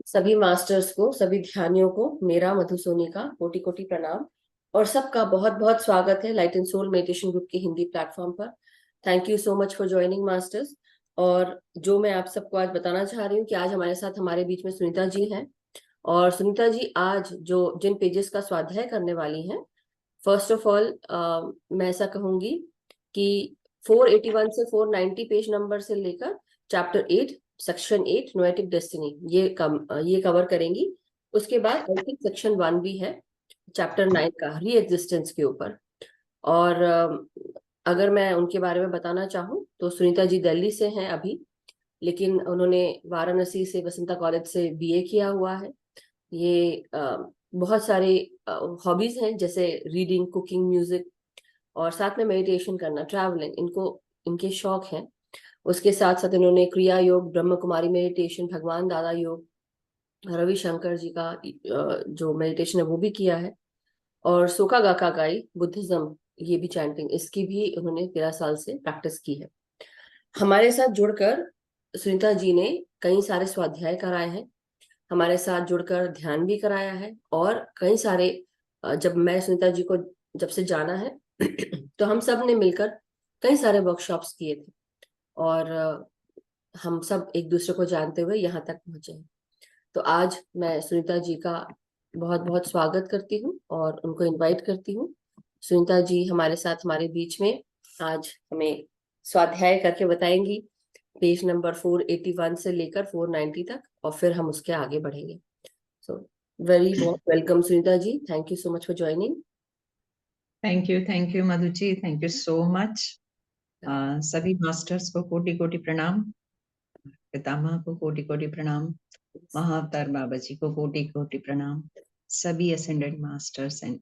सभी मास्टर्स को, सभी ध्यानियों को मेरा मधुसोनी का कोटि कोटि प्रणाम और सबका बहुत बहुत स्वागत है light and soul meditation group की हिंदी प्लेटफॉर्म पर। Thank you so much for joining masters. और जो मैं आप सबको आज बताना चाह रही हूँ कि आज हमारे साथ हमारे बीच में सुनीता जी हैं। और सुनीता जी आज जो जिन पेजेस का स्वाध्याय करने वाली हैं, फर्स्ट ऑफ ऑल मैं ऐसा कहूंगी कि 481 से 490 पेज नंबर से लेकर चैप्टर 8 सेक्शन 8 नोएटिक डेस्टिनी ये कवर करेंगी। उसके बाद आई थिंक सेक्शन 1 भी है, चैप्टर 9 का री एग्जिस्टेंस के ऊपर। और अगर मैं उनके बारे में बताना चाहूँ तो सुनीता जी दिल्ली से हैं अभी, लेकिन उन्होंने वाराणसी से वसंता कॉलेज से बीए किया हुआ है। ये बहुत सारे हॉबीज हैं, जैसे रीडिंग, कुकिंग, म्यूजिक और साथ में मेडिटेशन करना, ट्रैवलिंग, इनको इनके शौक हैं। उसके साथ साथ इन्होंने क्रिया योग, ब्रह्म कुमारी मेडिटेशन, भगवान दादा योग, रविशंकर जी का जो मेडिटेशन है वो भी किया है। और सोका गाका गाई बुद्धिज्म, ये भी चैंटिंग, इसकी भी उन्होंने 13 साल से प्रैक्टिस की है। हमारे साथ जुड़कर सुनीता जी ने कई सारे स्वाध्याय कराए हैं, हमारे साथ जुड़कर ध्यान भी कराया है, और कई सारे जब मैं सुनीता जी को जब से जाना है तो हम सब ने मिलकर कई सारे वर्कशॉप्स किए थे। और हम सब एक दूसरे को जानते हुए यहाँ तक पहुंचे हैं। तो आज मैं सुनीता जी का बहुत बहुत स्वागत करती हूँ और उनको इनवाइट करती हूँ। सुनीता जी हमारे साथ हमारे बीच में आज हमें स्वाध्याय करके बताएंगी, पेज नंबर 481 से लेकर 490 तक, और फिर हम उसके आगे बढ़ेंगे। So very welcome Sunita ji, thank you so much for joining. Thank you Madhu ji, thank you so much. सभी मास्टर्स को कोटि कोटि प्रणाम, पितामह को कोटि कोटि प्रणाम, महाअवतार बाबा जी को कोटि कोटि प्रणाम, सभी ascended masters and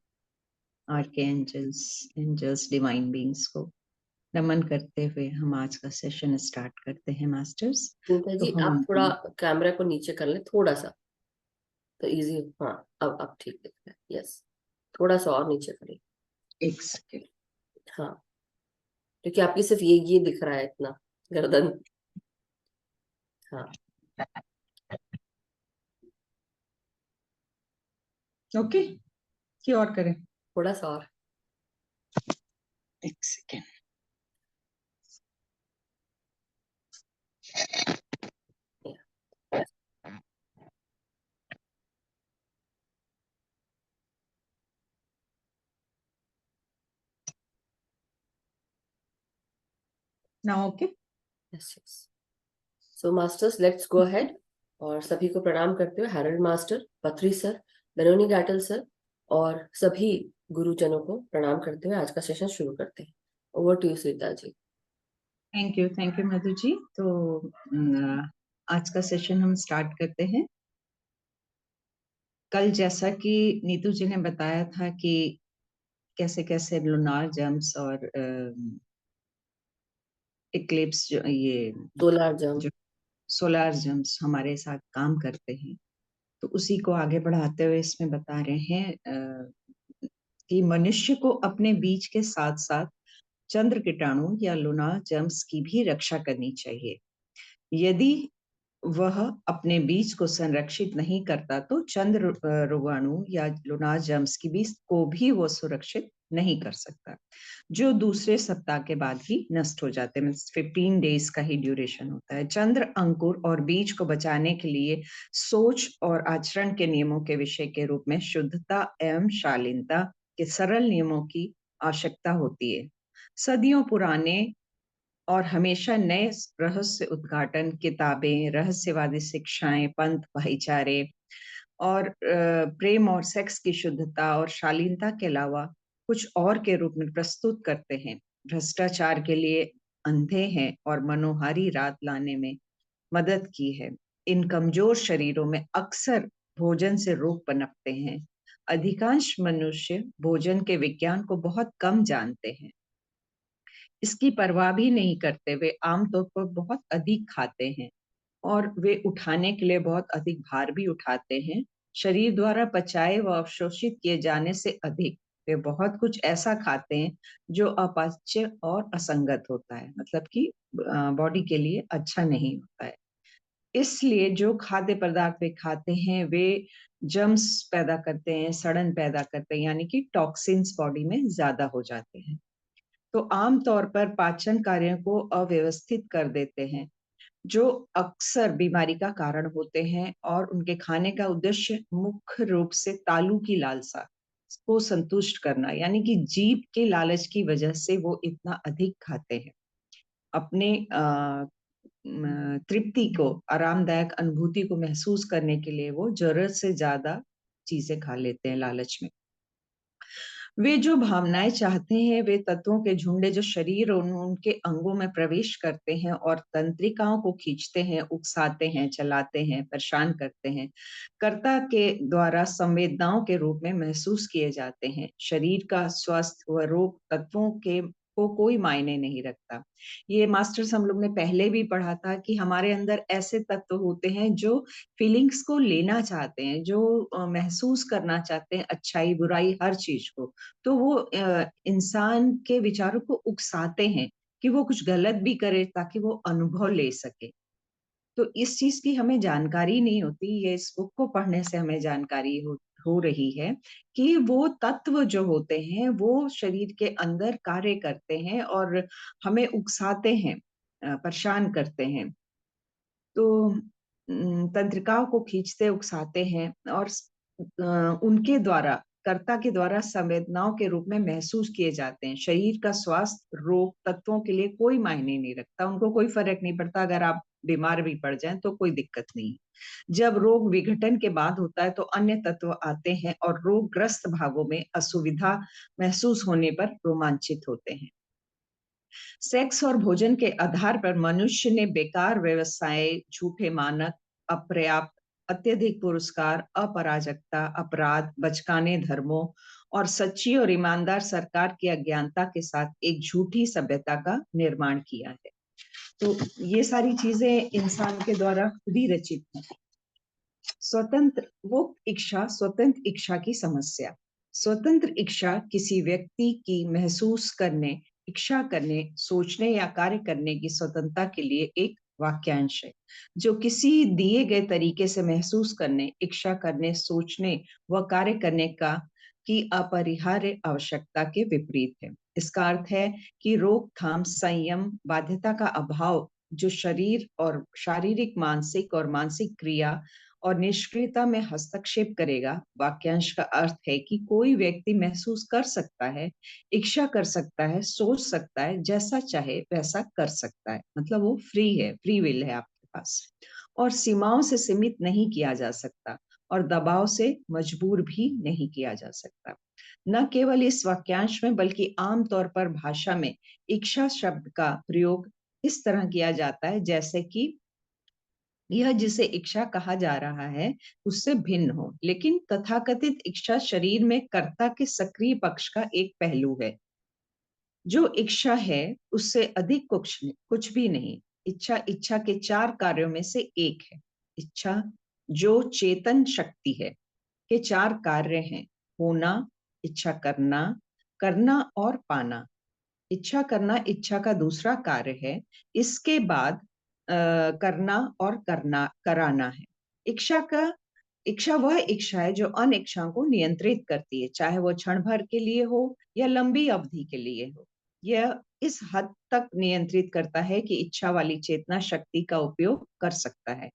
archangels divine beings को नमन करते हुए हम आज का सेशन स्टार्ट करते हैं मास्टर्स। सुनीता तो जी हम आप थोड़ा कैमरा को नीचे कर लें थोड़ा सा, तो इजी। हाँ, अब ठीक दिख रहा है, यस। थोड़ा सा और नीचे करिए। एक सेकेंड। हाँ, क्योंकि आपकी सिर्फ ये दिख रहा है, इतना गर्दन। हाँ, ओके, की और करें? थोड़ा सा और। एक second. Now okay. Yes yes. So masters, let's go ahead. और सभी को प्रणाम करते हुए हैरल्ड मास्टर, पथरी सर, बेनोनी गैटल सर और सभी गुरुजनों को प्रणाम करते हुए आज का सेशन शुरू करते हैं। Over to you Sunita ji. Thank you Madhu ji. तो आज का सेशन हम स्टार्ट करते हैं। कल जैसा कि नीतू जी ने बताया था कि कैसे कैसे लूनार जम्प्स और इक्लिप्स सोलार जंप। जो सोलार जम्प्स हमारे साथ काम करते हैं, तो उसी को आगे बढ़ाते हुए इसमें बता रहे हैं कि मनुष्य को अपने बीज के साथ साथ चंद्र कीटाणु या लूनार जम्प्स की भी रक्षा करनी चाहिए। यदि वह अपने बीज को संरक्षित नहीं करता तो चंद्र रोगाणु या लूनार जर्म्स की बीज को भी वो सुरक्षित नहीं कर सकता, जो दूसरे सप्ताह के बाद ही नष्ट हो जाते हैं। 15 डेज का ही ड्यूरेशन होता है। चंद्र अंकुर और बीज को बचाने के लिए सोच और आचरण के नियमों के विषय के रूप में शुद्धता एवं शालीनता के सरल नियमों की आवश्यकता होती है। सदियों पुराने और हमेशा नए रहस्य उद्घाटन, किताबें, रहस्यवादी शिक्षाएं, पंथ, भाईचारे और प्रेम और सेक्स की शुद्धता और शालीनता के अलावा कुछ और के रूप में प्रस्तुत करते हैं। भ्रष्टाचार के लिए अंधे हैं और मनोहारी रात लाने में मदद की है। इन कमजोर शरीरों में अक्सर भोजन से रोग पनपते हैं। अधिकांश मनुष्य भोजन के विज्ञान को बहुत कम जानते हैं, इसकी परवाह भी नहीं करते। वे आमतौर पर बहुत अधिक खाते हैं और वे उठाने के लिए बहुत अधिक भार भी उठाते हैं, शरीर द्वारा पचाए व अवशोषित किए जाने से अधिक। वे बहुत कुछ ऐसा खाते हैं जो अपाच्य और असंगत होता है, मतलब कि बॉडी के लिए अच्छा नहीं होता है। इसलिए जो खाद्य पदार्थ वे खाते हैं वे जर्म्स पैदा करते हैं, सड़न पैदा करते हैं, यानी कि टॉक्सिन्स बॉडी में ज्यादा हो जाते हैं। तो आम तौर पर पाचन कार्यों को अव्यवस्थित कर देते हैं, जो अक्सर बीमारी का कारण होते हैं, और उनके खाने का उद्देश्य मुख्य रूप से तालू की लालसा को संतुष्ट करना, यानी कि जीभ के लालच की वजह से वो इतना अधिक खाते हैं। अपने तृप्ति को, आरामदायक अनुभूति को महसूस करने के लिए वो जरूरत से ज्यादा चीजें खा लेते हैं लालच में। वे जो भावनाएं चाहते हैं वे तत्वों के झुंडे जो शरीर और उनके अंगों में प्रवेश करते हैं और तंत्रिकाओं को खींचते हैं, उकसाते हैं, चलाते हैं, परेशान करते हैं, कर्ता के द्वारा संवेदनाओं के रूप में महसूस किए जाते हैं। शरीर का स्वास्थ्य व रोग तत्वों के को कोई मायने नहीं रखता। ये मास्टर्स हम लोग ने पहले भी पढ़ा था कि हमारे अंदर ऐसे तत्व होते हैं जो फीलिंग्स को लेना चाहते हैं, जो महसूस करना चाहते हैं, अच्छाई बुराई हर चीज को। तो वो इंसान के विचारों को उकसाते हैं कि वो कुछ गलत भी करे ताकि वो अनुभव ले सके। तो इस चीज की हमें जानकारी नहीं होती, ये इस बुक को पढ़ने से हमें जानकारी हो रही है कि वो तत्व जो होते हैं वो शरीर के अंदर कार्य करते हैं और हमें उकसाते हैं, परेशान करते हैं। तो तंत्रिकाओं को खींचते उकसाते हैं और उनके द्वारा, कर्ता के द्वारा संवेदनाओं के रूप में महसूस किए जाते हैं। शरीर का स्वास्थ्य रोग तत्वों के लिए कोई मायने नहीं रखता, उनको कोई फर्क नहीं पड़ता। अगर आप बीमार भी पड़ जाएं तो कोई दिक्कत नहीं। जब रोग विघटन के बाद होता है तो अन्य तत्व आते हैं और रोगग्रस्त भागों में असुविधा महसूस होने पर रोमांचित होते हैं। सेक्स और भोजन के आधार पर मनुष्य ने बेकार व्यवसाय, झूठे मानक, अपर्याप्त, अत्यधिक पुरस्कार, अपराजकता, अपराध, बचकाने धर्मों और सच्ची और ईमानदार सरकार की अज्ञानता के साथ एक झूठी सभ्यता का निर्माण किया है। तो ये सारी चीजें इंसान के द्वारा खुद ही रचित हैं। स्वतंत्र इच्छा की समस्या। स्वतंत्र इच्छा किसी व्यक्ति की महसूस करने, इच्छा करने, सोचने या कार्य करने की स्वतंत्रता के लिए एक वाक्यांश है, जो किसी दिए गए तरीके से महसूस करने, इच्छा करने, सोचने व कार्य करने की अपरिहार्य आवश्यकता के विपरीत है। इसका अर्थ है कि रोकथाम, संयम, बाध्यता का अभाव जो शरीर और शारीरिक, मानसिक और मानसिक क्रिया और निष्क्रियता में हस्तक्षेप करेगा। वाक्यांश का अर्थ है कि कोई व्यक्ति महसूस कर सकता है, इच्छा कर सकता है, सोच सकता है, जैसा चाहे वैसा कर सकता है। मतलब वो फ्री है, फ्री विल है आपके पास, और सीमाओं से सीमित नहीं किया जा सकता और दबाव से मजबूर भी नहीं किया जा सकता। न केवल इस वाक्यांश में बल्कि आमतौर पर भाषा में इच्छा शब्द का प्रयोग इस तरह किया जाता है जैसे कि यह जिसे इच्छा कहा जा रहा है उससे भिन्न हो, लेकिन तथाकथित इच्छा शरीर में कर्ता के सक्रिय पक्ष का एक पहलू है। जो इच्छा है उससे अधिक कुछ भी नहीं। इच्छा इच्छा के चार कार्यों में से एक है। इच्छा जो चेतन शक्ति है के चार कार्य हैं: होना, इच्छा करना, करना और पाना। इच्छा करना इच्छा का दूसरा कार्य है। इसके बाद करना और कराना है। इच्छा का इच्छा वह इच्छा है जो अन्य इच्छाओं को नियंत्रित करती है, चाहे वो क्षण भर के लिए हो या लंबी अवधि के लिए हो। यह इस हद तक नियंत्रित करता है कि इच्छा वाली चेतना शक्ति का उपयोग कर सकता है।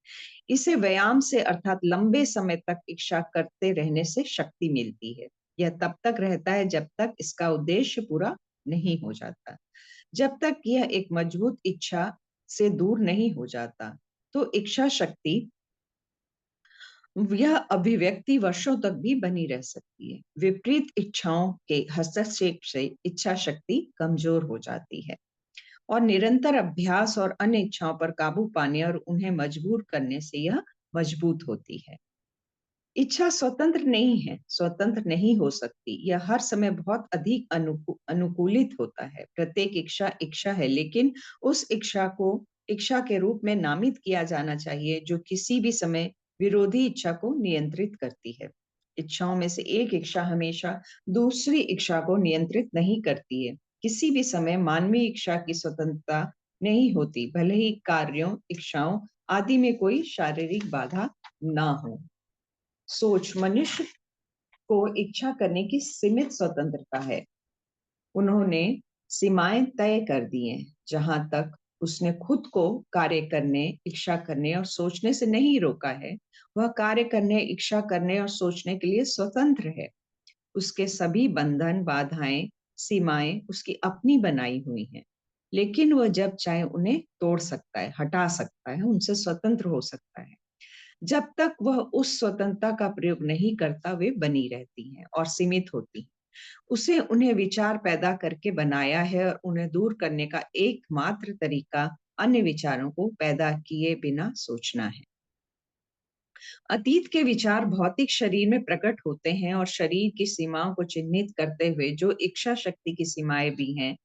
इसे व्यायाम से अर्थात लंबे समय तक इच्छा करते रहने से शक्ति मिलती है। यह तब तक रहता है जब तक इसका उद्देश्य पूरा नहीं हो जाता। जब तक यह एक मजबूत इच्छा से दूर नहीं हो जाता तो इच्छा शक्ति, यह अभिव्यक्ति वर्षों तक भी बनी रह सकती है। विपरीत इच्छाओं के हस्तक्षेप से इच्छा शक्ति कमजोर हो जाती है और निरंतर अभ्यास और अन्य इच्छाओं पर काबू पाने और उन्हें मजबूर करने से यह मजबूत होती है। इच्छा स्वतंत्र नहीं है, स्वतंत्र नहीं हो सकती। यह हर समय बहुत अधिक अनुकूलित होता है। प्रत्येक इच्छा इच्छा है, लेकिन उस इच्छा को इच्छा के रूप में नामित किया जाना चाहिए जो किसी भी समय विरोधी इच्छा को नियंत्रित करती है। इच्छाओं में से एक इच्छा हमेशा दूसरी इच्छा को नियंत्रित नहीं करती है। किसी भी समय मानवीय इच्छा की स्वतंत्रता नहीं होती, भले ही कार्यों, इच्छाओं आदि में कोई शारीरिक बाधा ना हो। सोच मनुष्य को इच्छा करने की सीमित स्वतंत्रता है। उन्होंने सीमाएं तय कर दी हैं। जहां तक उसने खुद को कार्य करने, इच्छा करने और सोचने से नहीं रोका है, वह कार्य करने, इच्छा करने और सोचने के लिए स्वतंत्र है। उसके सभी बंधन, बाधाएं, सीमाएं उसकी अपनी बनाई हुई हैं, लेकिन वह जब चाहे उन्हें तोड़ सकता है, हटा सकता है, उनसे स्वतंत्र हो सकता है। जब तक वह उस स्वतंत्रता का प्रयोग नहीं करता, वे बनी रहती हैं और सीमित होती हैं। उसे उन्हें विचार पैदा करके बनाया है और उन्हें दूर करने का एकमात्र तरीका अन्य विचारों को पैदा किए बिना सोचना है। अतीत के विचार भौतिक शरीर में प्रकट होते हैं और शरीर की सीमाओं को चिन्हित करते हुए जो इच्छा शक्ति की सीमाएं भी हैं,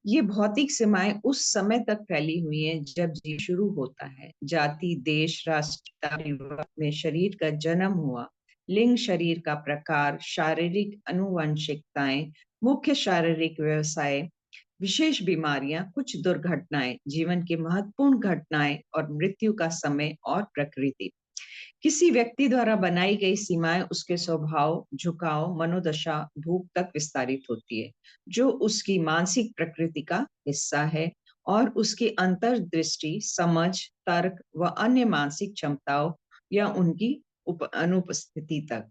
ये भौतिक सीमाएं उस समय तक फैली हुई हैं जब जीवन शुरू होता है। जाति, देश, राष्ट्र, परिवार में शरीर का जन्म हुआ, लिंग, शरीर का प्रकार, शारीरिक अनुवांशिकताएं, मुख्य शारीरिक व्यवसाय, विशेष बीमारियां, कुछ दुर्घटनाएं, जीवन की महत्वपूर्ण घटनाएं और मृत्यु का समय और प्रकृति। किसी व्यक्ति द्वारा बनाई गई सीमाएं उसके स्वभाव, झुकाव, मनोदशा, भूख तक विस्तारित होती है, जो उसकी मानसिक प्रकृति का हिस्सा है और उसकी अंतर्दृष्टि, समझ, तर्क व अन्य मानसिक क्षमताओं या उनकी अनुपस्थिति तक।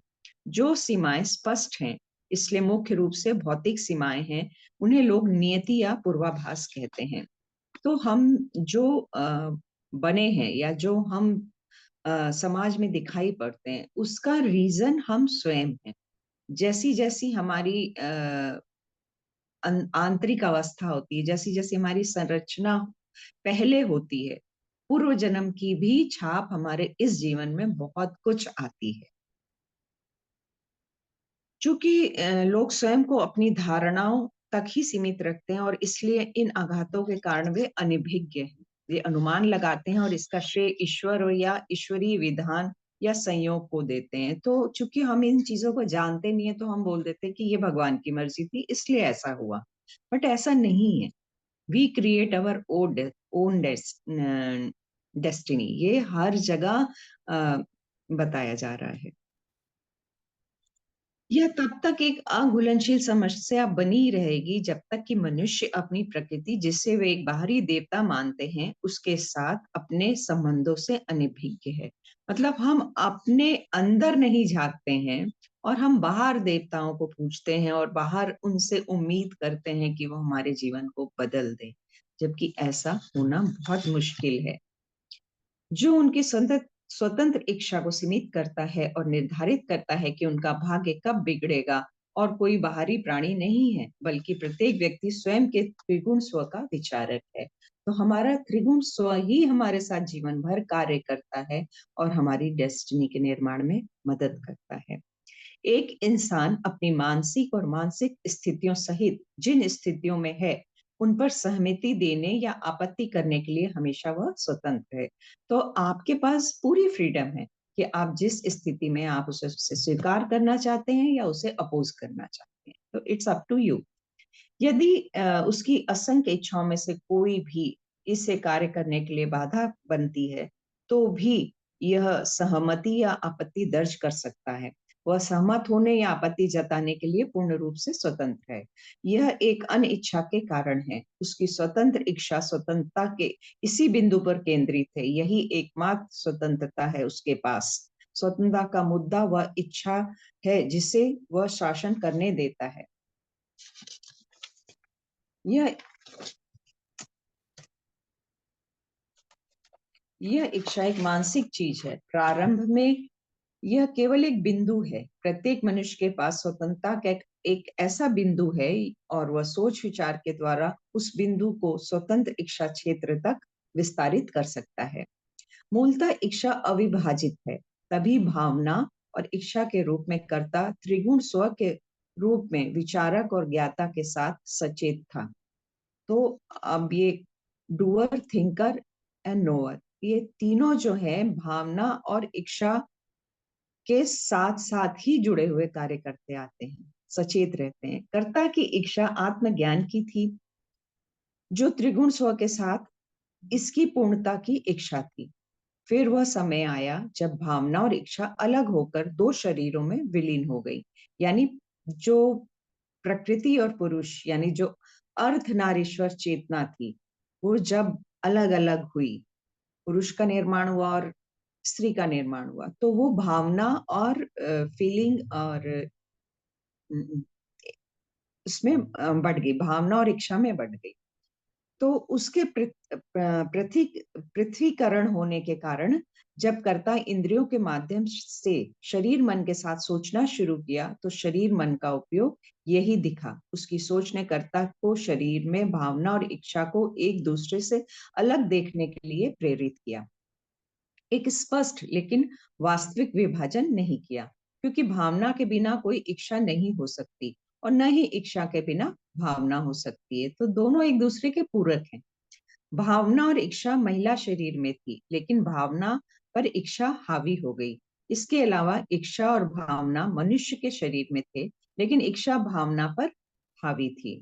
जो सीमाएं स्पष्ट हैं, इसलिए मुख्य रूप से भौतिक सीमाएं हैं, उन्हें लोग नियति या पूर्वाभास कहते हैं। तो हम जो बने हैं या जो हम समाज में दिखाई पड़ते हैं, उसका रीजन हम स्वयं हैं। जैसी जैसी हमारी आंतरिक अवस्था होती है, जैसी जैसी हमारी संरचना पहले होती है, पूर्व जन्म की भी छाप हमारे इस जीवन में बहुत कुछ आती है। चूंकि लोग स्वयं को अपनी धारणाओं तक ही सीमित रखते हैं और इसलिए इन आघातों के कारण वे अनभिज्ञ हैं। वे अनुमान लगाते हैं और इसका श्रेय ईश्वर या ईश्वरीय विधान या संयोग को देते हैं। तो चूंकि हम इन चीजों को जानते नहीं है, तो हम बोल देते हैं कि ये भगवान की मर्जी थी इसलिए ऐसा हुआ, बट ऐसा नहीं है। We create our own destiny, ये हर जगह बताया जा रहा है। यह तब तक एक अघुलनशील समस्या बनी रहेगी जब तक कि मनुष्य अपनी प्रकृति, जिसे वे एक बाहरी देवता मानते हैं, उसके साथ अपने संबंधों से अनभिज्ञ है। मतलब हम अपने अंदर नहीं झांकते हैं और हम बाहर देवताओं को पूजते हैं और बाहर उनसे उम्मीद करते हैं कि वो हमारे जीवन को बदल दे, जबकि ऐसा होना बहुत मुश्किल है। जो उनकी स्वतंत्र इच्छा को सीमित करता है और निर्धारित करता है कि उनका भाग्य कब बिगड़ेगा, और कोई बाहरी प्राणी नहीं है, बल्कि प्रत्येक व्यक्ति स्वयं के त्रिगुण स्व का विचारक है। तो हमारा त्रिगुण स्व ही हमारे साथ जीवन भर कार्य करता है और हमारी डेस्टिनी के निर्माण में मदद करता है। एक इंसान अपनी मानसिक और मानसिक स्थितियों सहित जिन स्थितियों में है, उन पर सहमति देने या आपत्ति करने के लिए हमेशा वह स्वतंत्र है। तो आपके पास पूरी फ्रीडम है कि आप जिस स्थिति में आप उसे स्वीकार करना चाहते हैं या उसे अपोज करना चाहते हैं। तो इट्स अप टू यू। यदि उसकी असंख्य इच्छाओं में से कोई भी इसे कार्य करने के लिए बाधा बनती है, तो भी यह सहमति या आपत्ति दर्ज कर सकता है। वह सहमत होने या आपत्ति जताने के लिए पूर्ण रूप से स्वतंत्र है। यह एक अनिच्छा के कारण है। उसकी स्वतंत्र इच्छा स्वतंत्रता के इसी बिंदु पर केंद्रित है। यही एकमात्र स्वतंत्रता है उसके पास। स्वतंत्रता का मुद्दा वह इच्छा है जिसे वह शासन करने देता है। यह इच्छा एक मानसिक चीज है। प्रारंभ में यह केवल एक बिंदु है। प्रत्येक मनुष्य के पास स्वतंत्रता का एक ऐसा बिंदु है और वह सोच विचार के द्वारा उस बिंदु को स्वतंत्र इच्छा क्षेत्र तक विस्तारित कर सकता है। मूलतः इच्छा अविभाजित है, तभी भावना और इच्छा के रूप में कर्ता त्रिगुण स्व के रूप में विचारक और ज्ञाता के साथ सचेत था। तो अब ये डूअर, थिंकर एंड नोअर, ये तीनों जो है भावना और इच्छा के साथ साथ ही जुड़े हुए कार्य करते आते हैं, सचेत रहते हैं। कर्ता की इच्छा आत्मज्ञान की थी, जो त्रिगुण स्व के साथ इसकी पूर्णता की इच्छा थी। फिर वह समय आया जब भावना और इच्छा अलग होकर दो शरीरों में विलीन हो गई। यानी जो प्रकृति और पुरुष, यानी जो अर्धनारीश्वर चेतना थी, वो जब अलग अलग हुई, पुरुष का निर्माण हुआ और स्त्री का निर्माण हुआ, तो वो भावना और फीलिंग और अ, उसमें बढ़ गई, भावना और इच्छा में बढ़ गई। तो उसके पृथ्वीकरण होने के कारण जब कर्ता इंद्रियों के माध्यम से शरीर मन के साथ सोचना शुरू किया, तो शरीर मन का उपयोग यही दिखा। उसकी सोच ने कर्ता को शरीर में भावना और इच्छा को एक दूसरे से अलग देखने के लिए प्रेरित किया। एक स्पष्ट लेकिन वास्तविक विभाजन नहीं किया, क्योंकि भावना के बिना कोई इच्छा नहीं हो सकती और न ही इच्छा के बिना भावना हो सकती है। तो दोनों एक दूसरे के पूरक हैं। भावना और इच्छा महिला शरीर में थी, लेकिन भावना पर इच्छा हावी हो गई। इसके अलावा इच्छा और भावना मनुष्य के शरीर में थे, लेकिन इच्छा भावना पर हावी थी।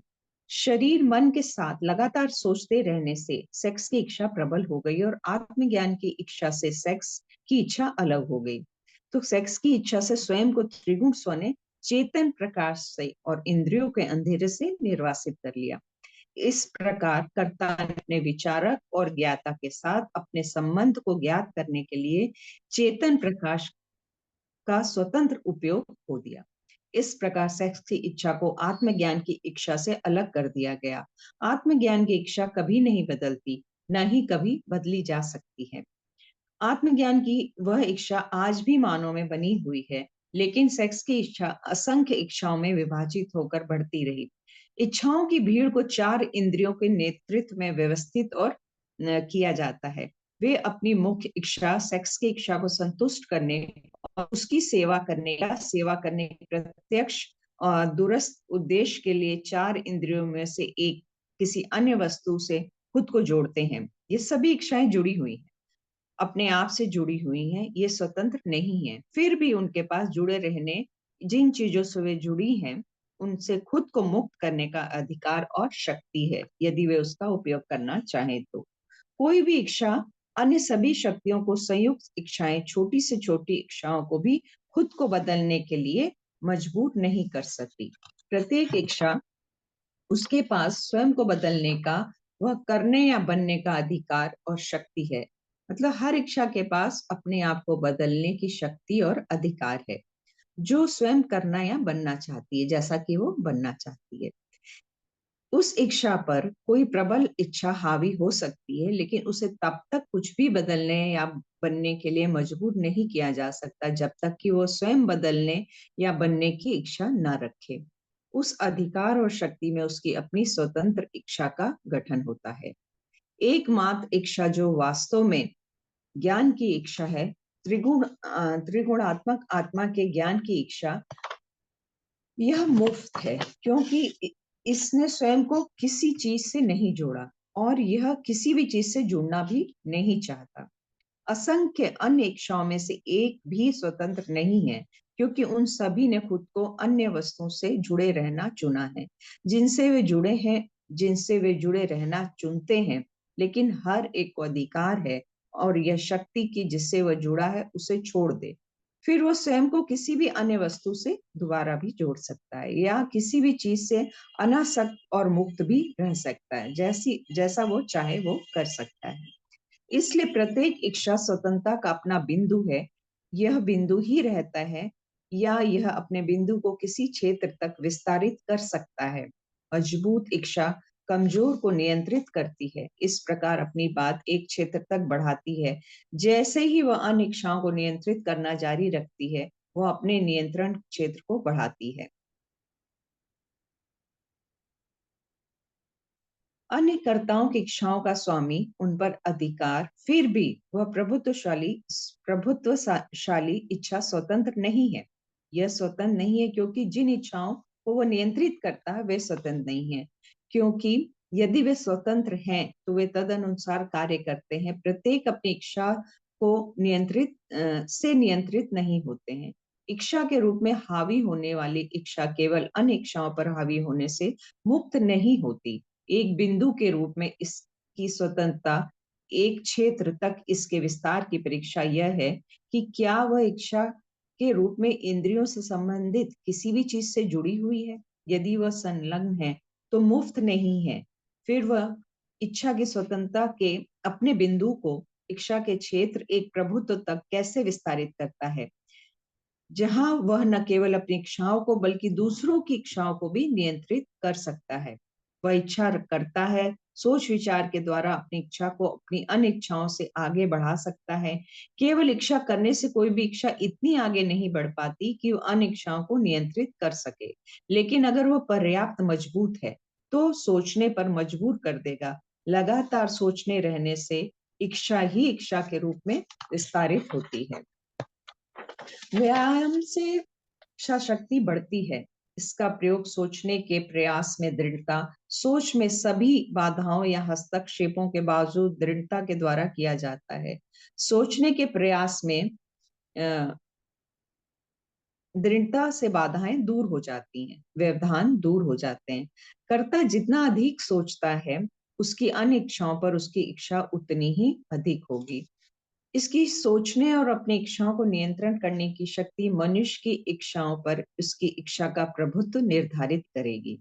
शरीर मन के साथ लगातार सोचते रहने से सेक्स की इच्छा प्रबल हो गई और आत्मज्ञान की इच्छा से सेक्स की इच्छा अलग हो गई। तो सेक्स की इच्छा से स्वयं को त्रिगुण स्व ने चेतन प्रकाश से और इंद्रियों के अंधेरे से निर्वासित कर लिया। इस प्रकार कर्ता ने अपने विचारक और ज्ञाता के साथ अपने संबंध को ज्ञात करने के लिए चेतन प्रकाश का स्वतंत्र उपयोग खो दिया। इस प्रकार सेक्स की इच्छा को आत्मज्ञान की इच्छा से अलग कर दिया गया। आत्मज्ञान की इच्छा कभी नहीं बदलती, न ही कभी बदली जा सकती है। आत्मज्ञान की वह इच्छा आज भी मानव में बनी हुई है, लेकिन सेक्स की इच्छा असंख्य इच्छाओं में विभाजित होकर बढ़ती रही। इच्छाओं की भीड़ को चार इंद्रियों के नेतृत्व में व्यवस्थित और किया जाता है। वे अपनी मुख्य इच्छा सेक्स की इच्छा को संतुष्ट करने और उसकी सेवा करने के प्रत्यक्ष और दूरस्थ उद्देश्य के लिए चार इंद्रियों में से एक किसी अन्य वस्तु से खुद को जोड़ते हैं। ये सभी इच्छाएं जुड़ी हुई हैं, अपने आप से जुड़ी हुई हैं, ये स्वतंत्र नहीं है। फिर भी उनके पास जुड़े रहने, जिन चीजों से वे जुड़ी हैं, उनसे खुद को मुक्त करने का अधिकार और शक्ति है, यदि वे उसका उपयोग करना चाहें तो। कोई भी इच्छा अन्य सभी शक्तियों को, संयुक्त इच्छाएं छोटी से छोटी इच्छाओं को भी खुद को बदलने के लिए मजबूर नहीं कर सकती। प्रत्येक इच्छा उसके पास स्वयं को बदलने का, वह करने या बनने का अधिकार और शक्ति है। मतलब हर इच्छा के पास अपने आप को बदलने की शक्ति और अधिकार है, जो स्वयं करना या बनना चाहती है, जैसा कि वो बनना चाहती है। उस इच्छा पर कोई प्रबल इच्छा हावी हो सकती है, लेकिन उसे तब तक कुछ भी बदलने या बनने के लिए मजबूर नहीं किया जा सकता, जब तक कि वो स्वयं बदलने या बनने की इच्छा न रखे। उस अधिकार और शक्ति में उसकी अपनी स्वतंत्र इच्छा का गठन होता है। एकमात्र इच्छा जो वास्तव में ज्ञान की इच्छा है, त्रिगुणात्मक आत्मा के ज्ञान की इच्छा, यह मुफ्त है, क्योंकि इसने स्वयं को किसी चीज से नहीं जोड़ा और यह किसी भी चीज से जुड़ना भी नहीं चाहता। असंख्य अन्य इच्छाओं में से एक भी स्वतंत्र नहीं है, क्योंकि उन सभी ने खुद को अन्य वस्तुओं से जुड़े रहना चुना है, जिनसे वे जुड़े हैं, जिनसे वे जुड़े रहना चुनते हैं। लेकिन हर एक को अधिकार है और यह शक्ति की जिससे वह जुड़ा है उसे छोड़ दे, फिर वो स्वयं को किसी भी अन्य वस्तु से दोबारा भी जोड़ सकता है या किसी भी चीज से अनासक्त और मुक्त भी रह सकता है। जैसा वो चाहे वो कर सकता है। इसलिए प्रत्येक इच्छा स्वतंत्रता का अपना बिंदु है। यह बिंदु ही रहता है, या यह अपने बिंदु को किसी क्षेत्र तक विस्तारित कर सकता है। मजबूत इच्छा कमजोर को नियंत्रित करती है, इस प्रकार अपनी बात एक क्षेत्र तक बढ़ाती है। जैसे ही वह अन्य इच्छाओं को नियंत्रित करना जारी रखती है, वह अपने नियंत्रण क्षेत्र को बढ़ाती है। अन्य कर्ताओं की इच्छाओं का स्वामी, उन पर अधिकार, फिर भी वह प्रभुत्वशाली इच्छा स्वतंत्र नहीं है। यह स्वतंत्र नहीं है क्योंकि जिन इच्छाओं को वह नियंत्रित करता है वे स्वतंत्र नहीं है, क्योंकि यदि वे स्वतंत्र हैं तो वे तदनुसार कार्य करते हैं। प्रत्येक अपनी इच्छा को नियंत्रित नहीं होते हैं। इच्छा के रूप में हावी होने वाली इच्छा केवल अन्य इच्छाओं पर हावी होने से मुक्त नहीं होती। एक बिंदु के रूप में इसकी स्वतंत्रता एक क्षेत्र तक इसके विस्तार की परीक्षा यह है कि क्या वह इच्छा के रूप में इंद्रियों से संबंधित किसी भी चीज से जुड़ी हुई है। यदि वह संलग्न है तो मुफ्त नहीं है। फिर वह इच्छा की स्वतंत्रता के अपने बिंदु को इच्छा के क्षेत्र एक प्रभुत्व तक कैसे विस्तारित करता है, जहां वह न केवल अपनी इच्छाओं को बल्कि दूसरों की इच्छाओं को भी नियंत्रित कर सकता है। वह इच्छा करता है, सोच विचार के द्वारा अपनी इच्छा को अपनी अन्य इच्छाओं से आगे बढ़ा सकता है। केवल इच्छा करने से कोई भी इच्छा इतनी आगे नहीं बढ़ पाती कि वह अन्य इच्छाओं को नियंत्रित कर सके, लेकिन अगर वह पर्याप्त मजबूत है तो सोचने पर मजबूर कर देगा। लगातार सोचने रहने से इच्छा ही इच्छा के रूप में विस्तारित होती है। व्यायाम से इच्छा शक्ति बढ़ती है। इसका प्रयोग सोचने के प्रयास में दृढ़ता, सोच में सभी बाधाओं या हस्तक्षेपों के बावजूद दृढ़ता के द्वारा किया जाता है। सोचने के प्रयास में दृढ़ता से बाधाएं दूर हो जाती हैं, व्यवधान दूर हो जाते हैं। कर्ता जितना अधिक सोचता है, उसकी अन्य इच्छाओं पर उसकी इच्छा उतनी ही अधिक होगी। इसकी सोचने और अपनी इच्छाओं को नियंत्रण करने की शक्ति मनुष्य की इच्छाओं पर उसकी इच्छा का प्रभुत्व निर्धारित करेगी।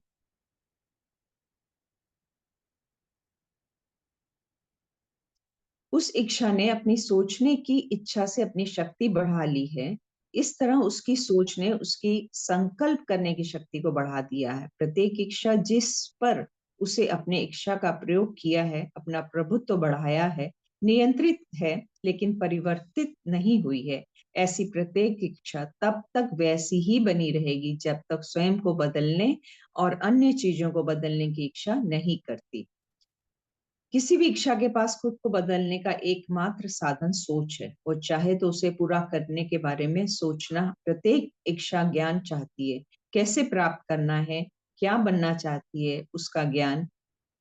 उस इच्छा ने अपनी सोचने की इच्छा से अपनी शक्ति बढ़ा ली है। इस तरह उसकी सोच ने उसकी संकल्प करने की शक्ति को बढ़ा दिया है। प्रत्येक इच्छा जिस पर उसे अपने इच्छा का प्रयोग किया है, अपना प्रभुत्व बढ़ाया है, नियंत्रित है, लेकिन परिवर्तित नहीं हुई है। ऐसी प्रत्येक इच्छा तब तक वैसी ही बनी रहेगी जब तक स्वयं को बदलने और अन्य चीजों को बदलने की इच्छा नहीं करती। किसी भी इच्छा के पास खुद को बदलने का एकमात्र साधन सोच है। वो चाहे तो उसे पूरा करने के बारे में सोचना। प्रत्येक इच्छा ज्ञान चाहती है, कैसे प्राप्त करना है, क्या बनना चाहती है, उसका ज्ञान।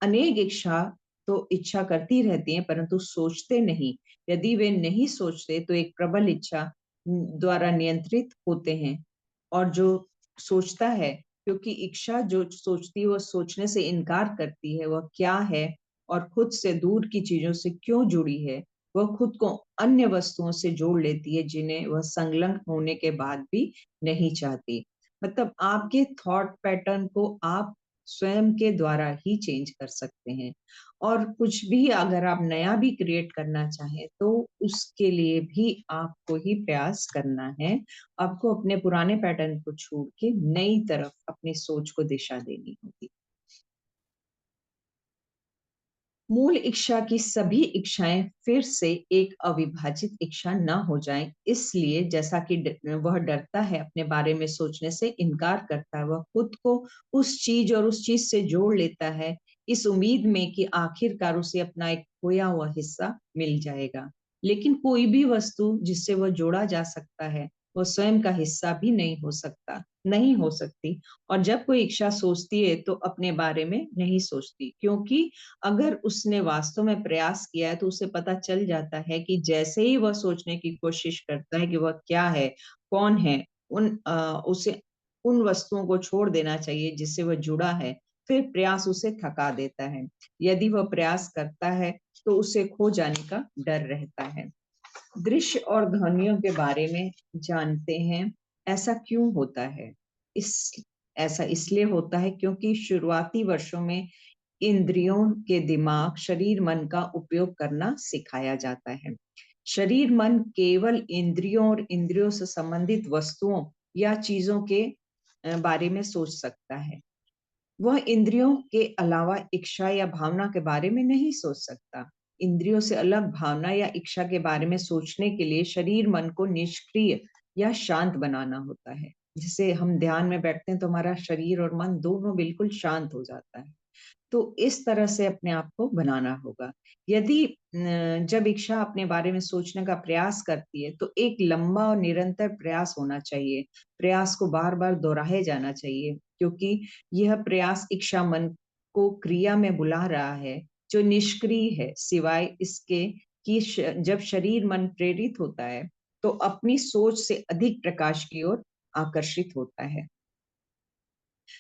अनेक इच्छा तो इच्छा करती रहती हैं परंतु सोचते नहीं। यदि वे नहीं सोचते तो एक प्रबल इच्छा द्वारा नियंत्रित होते हैं। और जो सोचता है, क्योंकि इच्छा जो सोचती है वह सोचने से इनकार करती है, वह क्या है और खुद से दूर की चीजों से क्यों जुड़ी है। वह खुद को अन्य वस्तुओं से जोड़ लेती है जिन्हें वह संलग्न होने के बाद भी नहीं चाहती। मतलब आपके थॉट पैटर्न को आप स्वयं के द्वारा ही चेंज कर सकते हैं। और कुछ भी अगर आप नया भी क्रिएट करना चाहें तो उसके लिए भी आपको ही प्रयास करना है। आपको अपने पुराने पैटर्न को छोड़ के नई तरफ अपनी सोच को दिशा देनी होगी। मूल इच्छा की सभी इच्छाएं फिर से एक अविभाजित इच्छा न हो जाएं, इसलिए जैसा कि वह डरता है, अपने बारे में सोचने से इनकार करता है, वह खुद को उस चीज और उस चीज से जोड़ लेता है इस उम्मीद में कि आखिरकार उसे अपना एक खोया हुआ हिस्सा मिल जाएगा। लेकिन कोई भी वस्तु जिससे वह जोड़ा जा सकता है वह स्वयं का हिस्सा भी नहीं हो सकता, नहीं हो सकती। और जब कोई इच्छा सोचती है तो अपने बारे में नहीं सोचती, क्योंकि अगर उसने वास्तव में प्रयास किया है तो उसे पता चल जाता है कि जैसे ही वह सोचने की कोशिश करता है कि वह क्या है, कौन है, उसे उन वस्तुओं को छोड़ देना चाहिए जिससे वह जुड़ा है। फिर प्रयास उसे थका देता है। यदि वह प्रयास करता है तो उसे खो जाने का डर रहता है। दृश्य और ध्वनियों के बारे में जानते हैं। ऐसा क्यों होता है? इस ऐसा इसलिए होता है क्योंकि शुरुआती वर्षों में इंद्रियों के दिमाग, शरीर, मन का उपयोग करना सिखाया जाता है। शरीर मन केवल इंद्रियों और इंद्रियों से संबंधित वस्तुओं या चीजों के बारे में सोच सकता है। वह इंद्रियों के अलावा इच्छा या भावना के बारे में नहीं सोच सकता। इंद्रियों से अलग भावना या इच्छा के बारे में सोचने के लिए शरीर मन को निष्क्रिय या शांत बनाना होता है। जिसे हम ध्यान में बैठते हैं तो हमारा शरीर और मन दोनों बिल्कुल शांत हो जाता है। तो इस तरह से अपने आप को बनाना होगा। यदि जब इच्छा अपने बारे में सोचने का प्रयास करती है तो एक लंबा और निरंतर प्रयास होना चाहिए। प्रयास को बार बार दोहराए जाना चाहिए, क्योंकि यह प्रयास इच्छा मन को क्रिया में बुला रहा है जो निष्क्रिय है, सिवाय इसके कि जब शरीर मन प्रेरित होता है तो अपनी सोच से अधिक प्रकाश की ओर आकर्षित होता है।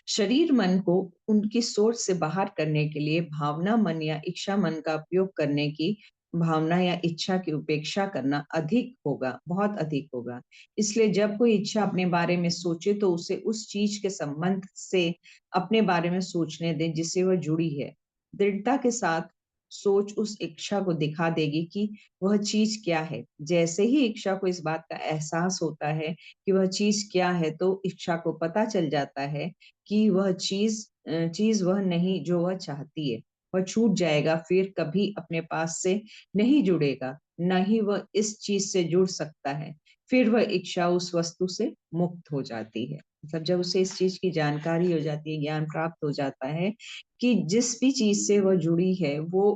शरीर मन को उनकी सोच से बाहर करने के लिए भावना मन या इच्छा मन का उपयोग करने की भावना या इच्छा की उपेक्षा करना अधिक होगा, बहुत अधिक होगा। इसलिए जब कोई इच्छा अपने बारे में सोचे तो उसे उस चीज के संबंध से अपने बारे में सोचने दें जिससे वह जुड़ी है। दृढ़ता के साथ सोच उस इच्छा को दिखा देगी कि वह चीज क्या है। जैसे ही इच्छा को इस बात का एहसास होता है कि वह चीज क्या है, तो इच्छा को पता चल जाता है कि वह चीज वह नहीं जो वह चाहती है। वह छूट जाएगा, फिर कभी अपने पास से नहीं जुड़ेगा, न ही वह इस चीज से जुड़ सकता है। फिर वह इच्छा उस वस्तु से मुक्त हो जाती है। मतलब जब उसे इस चीज की जानकारी हो जाती है, ज्ञान प्राप्त हो जाता है कि जिस भी चीज से वह जुड़ी है वो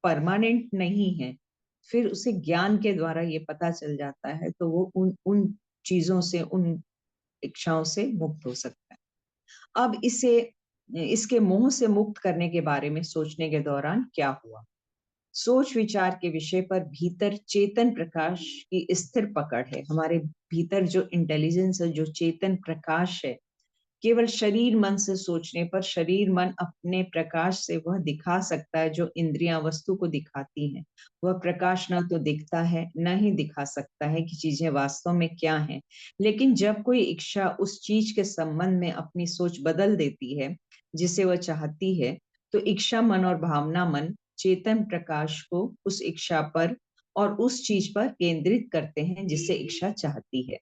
परमानेंट नहीं है, फिर उसे ज्ञान के द्वारा ये पता चल जाता है, तो वो उन उन चीजों से, उन इच्छाओं से मुक्त हो सकता है। अब इसे इसके मोह से मुक्त करने के बारे में सोचने के दौरान क्या हुआ। सोच विचार के विषय पर भीतर चेतन प्रकाश की स्थिर पकड़ है। हमारे भीतर जो इंटेलिजेंस है, जो चेतन प्रकाश है, केवल शरीर मन से सोचने पर शरीर मन अपने प्रकाश से वह दिखा सकता है जो इंद्रियां वस्तु को दिखाती हैं। वह प्रकाश न तो दिखता है, न ही दिखा सकता है कि चीजें वास्तव में क्या हैं। लेकिन जब कोई इच्छा उस चीज के संबंध में अपनी सोच बदल देती है जिसे वह चाहती है, तो इच्छा मन और भावना मन चेतन प्रकाश को उस इच्छा पर और उस चीज पर केंद्रित करते हैं जिसे इच्छा चाहती है।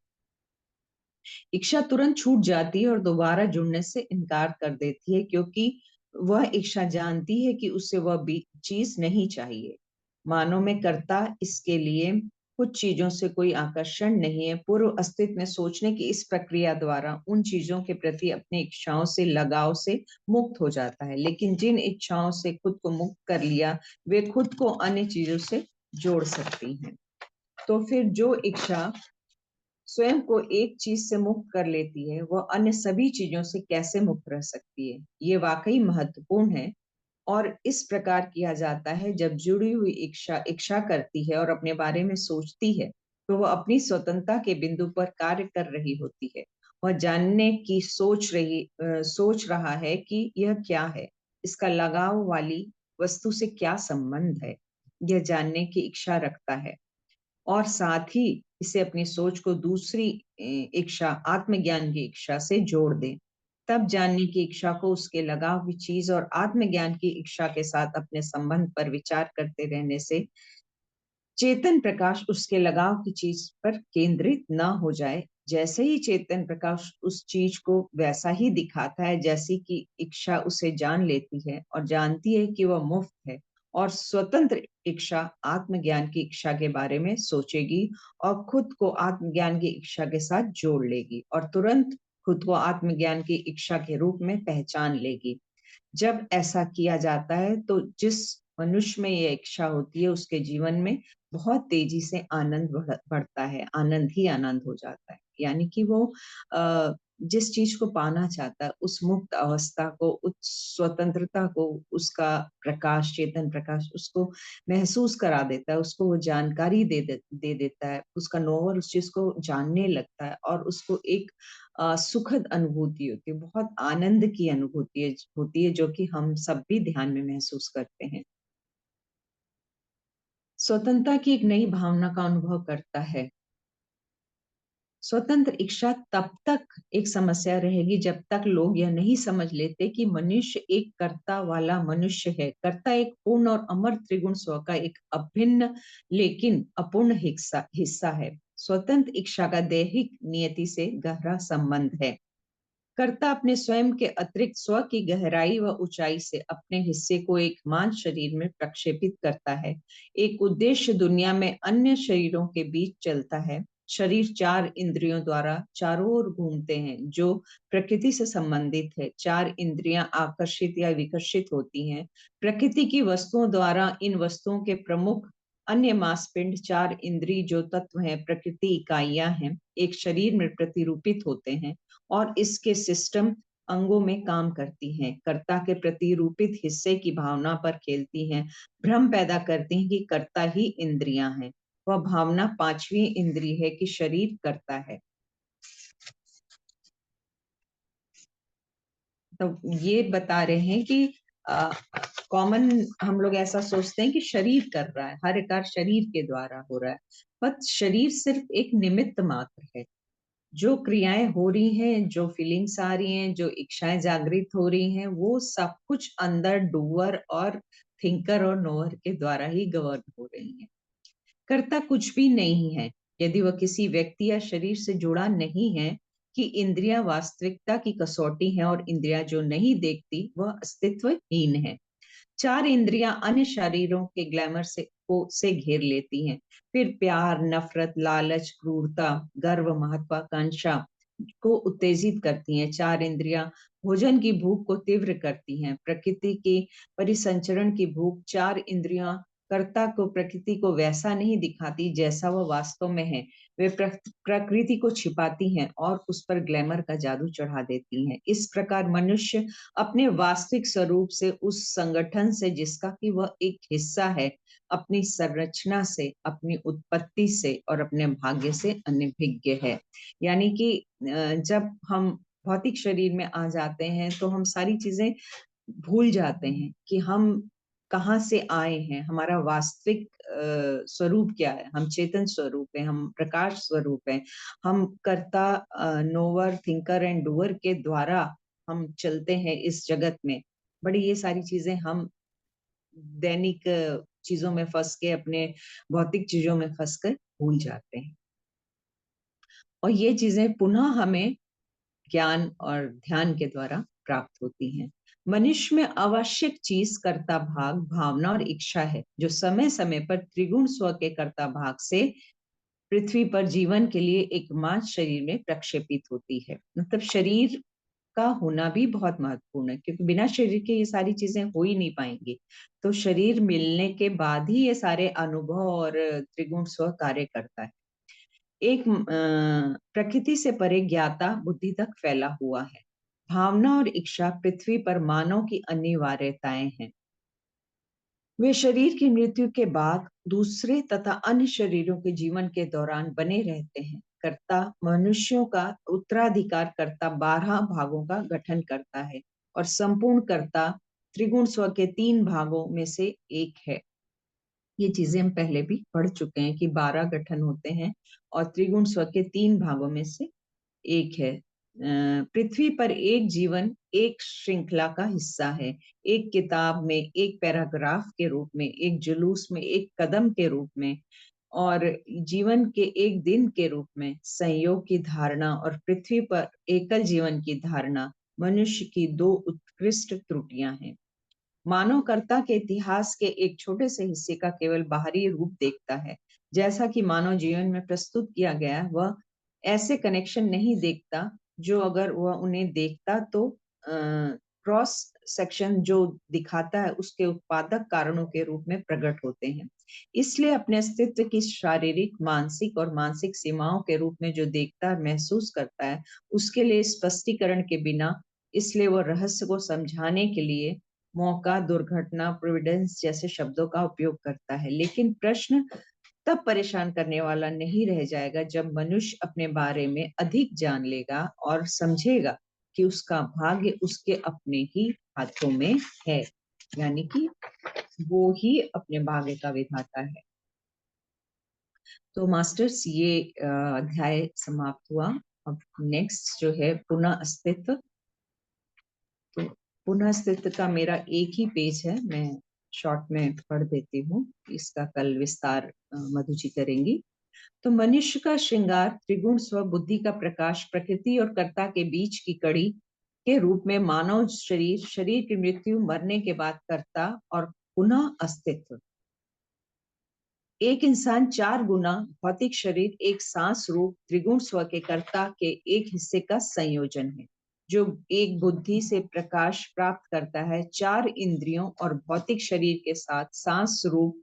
इच्छा तुरंत छूट जाती है और दोबारा जुड़ने से इनकार कर देती है, क्योंकि वह इच्छा जानती है कि उसे वह भी चीज नहीं चाहिए। मानव में कर्ता इसके लिए कुछ चीजों से कोई आकर्षण नहीं है। पूर्व अस्तित्व में सोचने की इस प्रक्रिया द्वारा उन चीजों के प्रति अपनी इच्छाओं से, लगाव से मुक्त हो जाता है। लेकिन जिन इच्छाओं से खुद को मुक्त कर लिया, वे खुद को अन्य चीजों से जोड़ सकती हैं। तो फिर जो इच्छा स्वयं को एक चीज से मुक्त कर लेती है, वह अन्य सभी चीजों से कैसे मुक्त रह सकती है। ये वाकई महत्वपूर्ण है। और इस प्रकार किया जाता है जब जुड़ी हुई इच्छा इच्छा करती है और अपने बारे में सोचती है, तो वह अपनी स्वतंत्रता के बिंदु पर कार्य कर रही होती है। वह जानने की सोच रहा है कि यह क्या है, इसका लगाव वाली वस्तु से क्या संबंध है। यह जानने की इच्छा रखता है और साथ ही इसे अपनी सोच को दूसरी इच्छा, आत्मज्ञान की इच्छा से जोड़ दें। तब जानने की इच्छा को उसके लगाव की चीज और आत्मज्ञान की इच्छा के साथ अपने संबंध पर विचार करते रहने से चेतन प्रकाश उसके लगाव की चीज पर केंद्रित न हो जाए। जैसे ही चेतन प्रकाश उस चीज को वैसा ही दिखाता है जैसी कि इच्छा उसे जान लेती है और जानती है कि वह मुफ्त है, और स्वतंत्र इच्छा आत्मज्ञान की इच्छा के बारे में सोचेगी और खुद को आत्मज्ञान की इच्छा के साथ जोड़ लेगी और तुरंत खुद को आत्मज्ञान की इच्छा के रूप में पहचान लेगी। जब ऐसा किया जाता है तो जिस मनुष्य में ये इच्छा होती है उसके जीवन में बहुत तेजी से आनंद बढ़ता है, आनंद ही आनंद हो जाता है। यानी कि वो जिस चीज को पाना चाहता है, उस मुक्त अवस्था को, उस स्वतंत्रता को, उसका प्रकाश, चेतन प्रकाश उसको महसूस करा देता है, उसको वो जानकारी दे देता है, उसका नौवर उस चीज को जानने लगता है और उसको एक सुखद अनुभूति होती है, बहुत आनंद की अनुभूति होती है जो कि हम सब भी ध्यान में महसूस करते हैं। स्वतंत्रता की एक नई भावना का अनुभव करता है। स्वतंत्र इच्छा तब तक एक समस्या रहेगी जब तक लोग यह नहीं समझ लेते कि मनुष्य एक कर्ता वाला मनुष्य है। कर्ता एक पूर्ण और अमर त्रिगुण स्व का एक अभिन्न लेकिन अपूर्ण हिस्सा है। स्वतंत्र इच्छा का दैहिक नियति से गहरा संबंध है। कर्ता अपने स्वयं के अतिरिक्त स्व की गहराई व ऊंचाई से अपने हिस्से को एक मांस शरीर में प्रक्षेपित करता है। एक उद्देश्य दुनिया में अन्य शरीरों के बीच चलता है। शरीर चार इंद्रियों द्वारा चारों ओर घूमते हैं जो प्रकृति से संबंधित है। चार इंद्रियां आकर्षित या विकर्षित होती हैं प्रकृति की वस्तुओं द्वारा। इन वस्तुओं के प्रमुख अन्य मांसपिंड चार इंद्रिय जो तत्व हैं, प्रकृति इकाइयां हैं, एक शरीर में प्रतिरूपित होते हैं और इसके सिस्टम अंगों में काम करती हैं। कर्ता के प्रतिरूपित हिस्से की भावना पर खेलती हैं, भ्रम पैदा करती हैं कि कर्ता ही इंद्रियां हैं। वह भावना पांचवी इंद्रिय है कि शरीर करता है। तो ये बता रहे हैं कि कॉमन हम लोग ऐसा सोचते हैं कि शरीर कर रहा है, हर कार्य शरीर के द्वारा हो रहा है, पर शरीर सिर्फ एक निमित्त मात्र है। जो क्रियाएं हो रही हैं, जो फीलिंग्स आ रही हैं, जो इच्छाएं जागृत हो रही हैं, वो सब कुछ अंदर डूअर और थिंकर और नोअर के द्वारा ही गवर्न हो रही हैं। कर्ता कुछ भी नहीं है यदि वह किसी व्यक्ति या शरीर से जुड़ा नहीं है कि इंद्रियां वास्तविकता की कसौटी है और इंद्रियां जो नहीं देखती वह अस्तित्वहीन है। चार इंद्रियां अन्य शरीरों के ग्लैमर से घेर लेती हैं, फिर प्यार, नफरत, लालच, क्रूरता, गर्व, महत्वाकांक्षा को उत्तेजित करती हैं। चार इंद्रियां भोजन की भूख को तीव्र करती हैं, प्रकृति के परिसंचरण की भूख। चार इंद्रियां कर्ता को, प्रकृति को वैसा नहीं दिखाती जैसा वह वास्तव में है। वे प्रकृति को छिपाती हैं और उस पर ग्लैमर का जादू चढ़ा देती हैं। इस प्रकार मनुष्य अपने वास्तविक स्वरूप से, उस संगठन से जिसका कि वह एक हिस्सा है, अपनी संरचना से, अपनी उत्पत्ति से और अपने भाग्य से अनभिज्ञ है। यानी कि जब हम भौतिक शरीर में आ जाते हैं तो हम सारी चीजें भूल जाते हैं कि हम कहाँ से आए हैं, हमारा वास्तविक स्वरूप क्या है। हम चेतन स्वरूप है, हम प्रकाश स्वरूप है, हम कर्ता, नोवर, थिंकर एंड डूअर के द्वारा हम चलते हैं इस जगत में। बड़ी ये सारी चीजें हम दैनिक चीजों में फंस के, अपने भौतिक चीजों में फंस कर भूल जाते हैं। और ये चीजें पुनः हमें ज्ञान और ध्यान के द्वारा प्राप्त होती हैं। मनुष्य में आवश्यक चीज कर्ता भाग, भावना और इच्छा है, जो समय समय पर त्रिगुण स्व के कर्ता भाग से पृथ्वी पर जीवन के लिए एकमात्र शरीर में प्रक्षेपित होती है। मतलब शरीर का होना भी बहुत महत्वपूर्ण है, क्योंकि बिना शरीर के ये सारी चीजें हो ही नहीं पाएंगी। तो शरीर मिलने के बाद ही ये सारे अनुभव और त्रिगुण स्व कार्य करता है। एक प्रकृति से परे ज्ञाता बुद्धि तक फैला हुआ है। भावना और इच्छा पृथ्वी पर मानव की अनिवार्यताएं हैं। वे शरीर की मृत्यु के बाद दूसरे तथा अन्य शरीरों के जीवन के दौरान बने रहते हैं। कर्ता मनुष्यों का उत्तराधिकार कर्ता 12 भागों का गठन करता है और संपूर्ण कर्ता त्रिगुण स्व के 3 भागों में से एक है। ये चीजें हम पहले भी पढ़ चुके हैं कि 12 गठन होते हैं और त्रिगुण स्व के 3 भागों में से एक है। पृथ्वी पर एक जीवन एक श्रृंखला का हिस्सा है, एक किताब में, एक पैराग्राफ के रूप में, एक जुलूस में, एक कदम के रूप में और जीवन के एक दिन के रूप में। संयोग की धारणा और पृथ्वी पर एकल जीवन की धारणा मनुष्य की दो उत्कृष्ट त्रुटियां हैं। मानवकर्ता के इतिहास के एक छोटे से हिस्से का केवल बाहरी रूप देखता है। जैसा कि मानव जीवन में प्रस्तुत किया गया, वह ऐसे कनेक्शन नहीं देखता जो अगर वह उन्हें देखता तो क्रॉस सेक्शन जो दिखाता है उसके उत्पादक कारणों के रूप में प्रकट होते हैं। इसलिए अपने अस्तित्व की शारीरिक, मानसिक और मानसिक सीमाओं के रूप में जो देखता है, महसूस करता है, उसके लिए स्पष्टीकरण के बिना, इसलिए वह रहस्य को समझाने के लिए मौका, दुर्घटना, प्रोविडेंस जैसे शब्दों का उपयोग करता है। लेकिन प्रश्न तब परेशान करने वाला नहीं रह जाएगा जब मनुष्य अपने बारे में अधिक जान लेगा और समझेगा कि उसका भाग्य उसके अपने ही हाथों में है, यानी कि वो ही अपने भाग्य का विधाता है। तो मास्टर्स, ये अध्याय समाप्त हुआ। अब नेक्स्ट जो है पुनः अस्तित्व। तो पुनः अस्तित्व का मेरा एक ही पेज है, मैं शॉर्ट में पढ़ देती हूँ, इसका कल विस्तार मधु जी करेंगी। तो मनुष्य का श्रृंगार त्रिगुण स्व बुद्धि का प्रकाश, प्रकृति और कर्ता के बीच की कड़ी के रूप में मानव शरीर, शरीर की मृत्यु, मरने के बाद कर्ता और पुनः अस्तित्व। एक इंसान 4 गुना भौतिक शरीर, एक सांस रूप त्रिगुण स्व के कर्ता के एक हिस्से का संयोजन है, जो एक बुद्धि से प्रकाश प्राप्त करता है। 4 इंद्रियों और भौतिक शरीर के साथ सांस रूप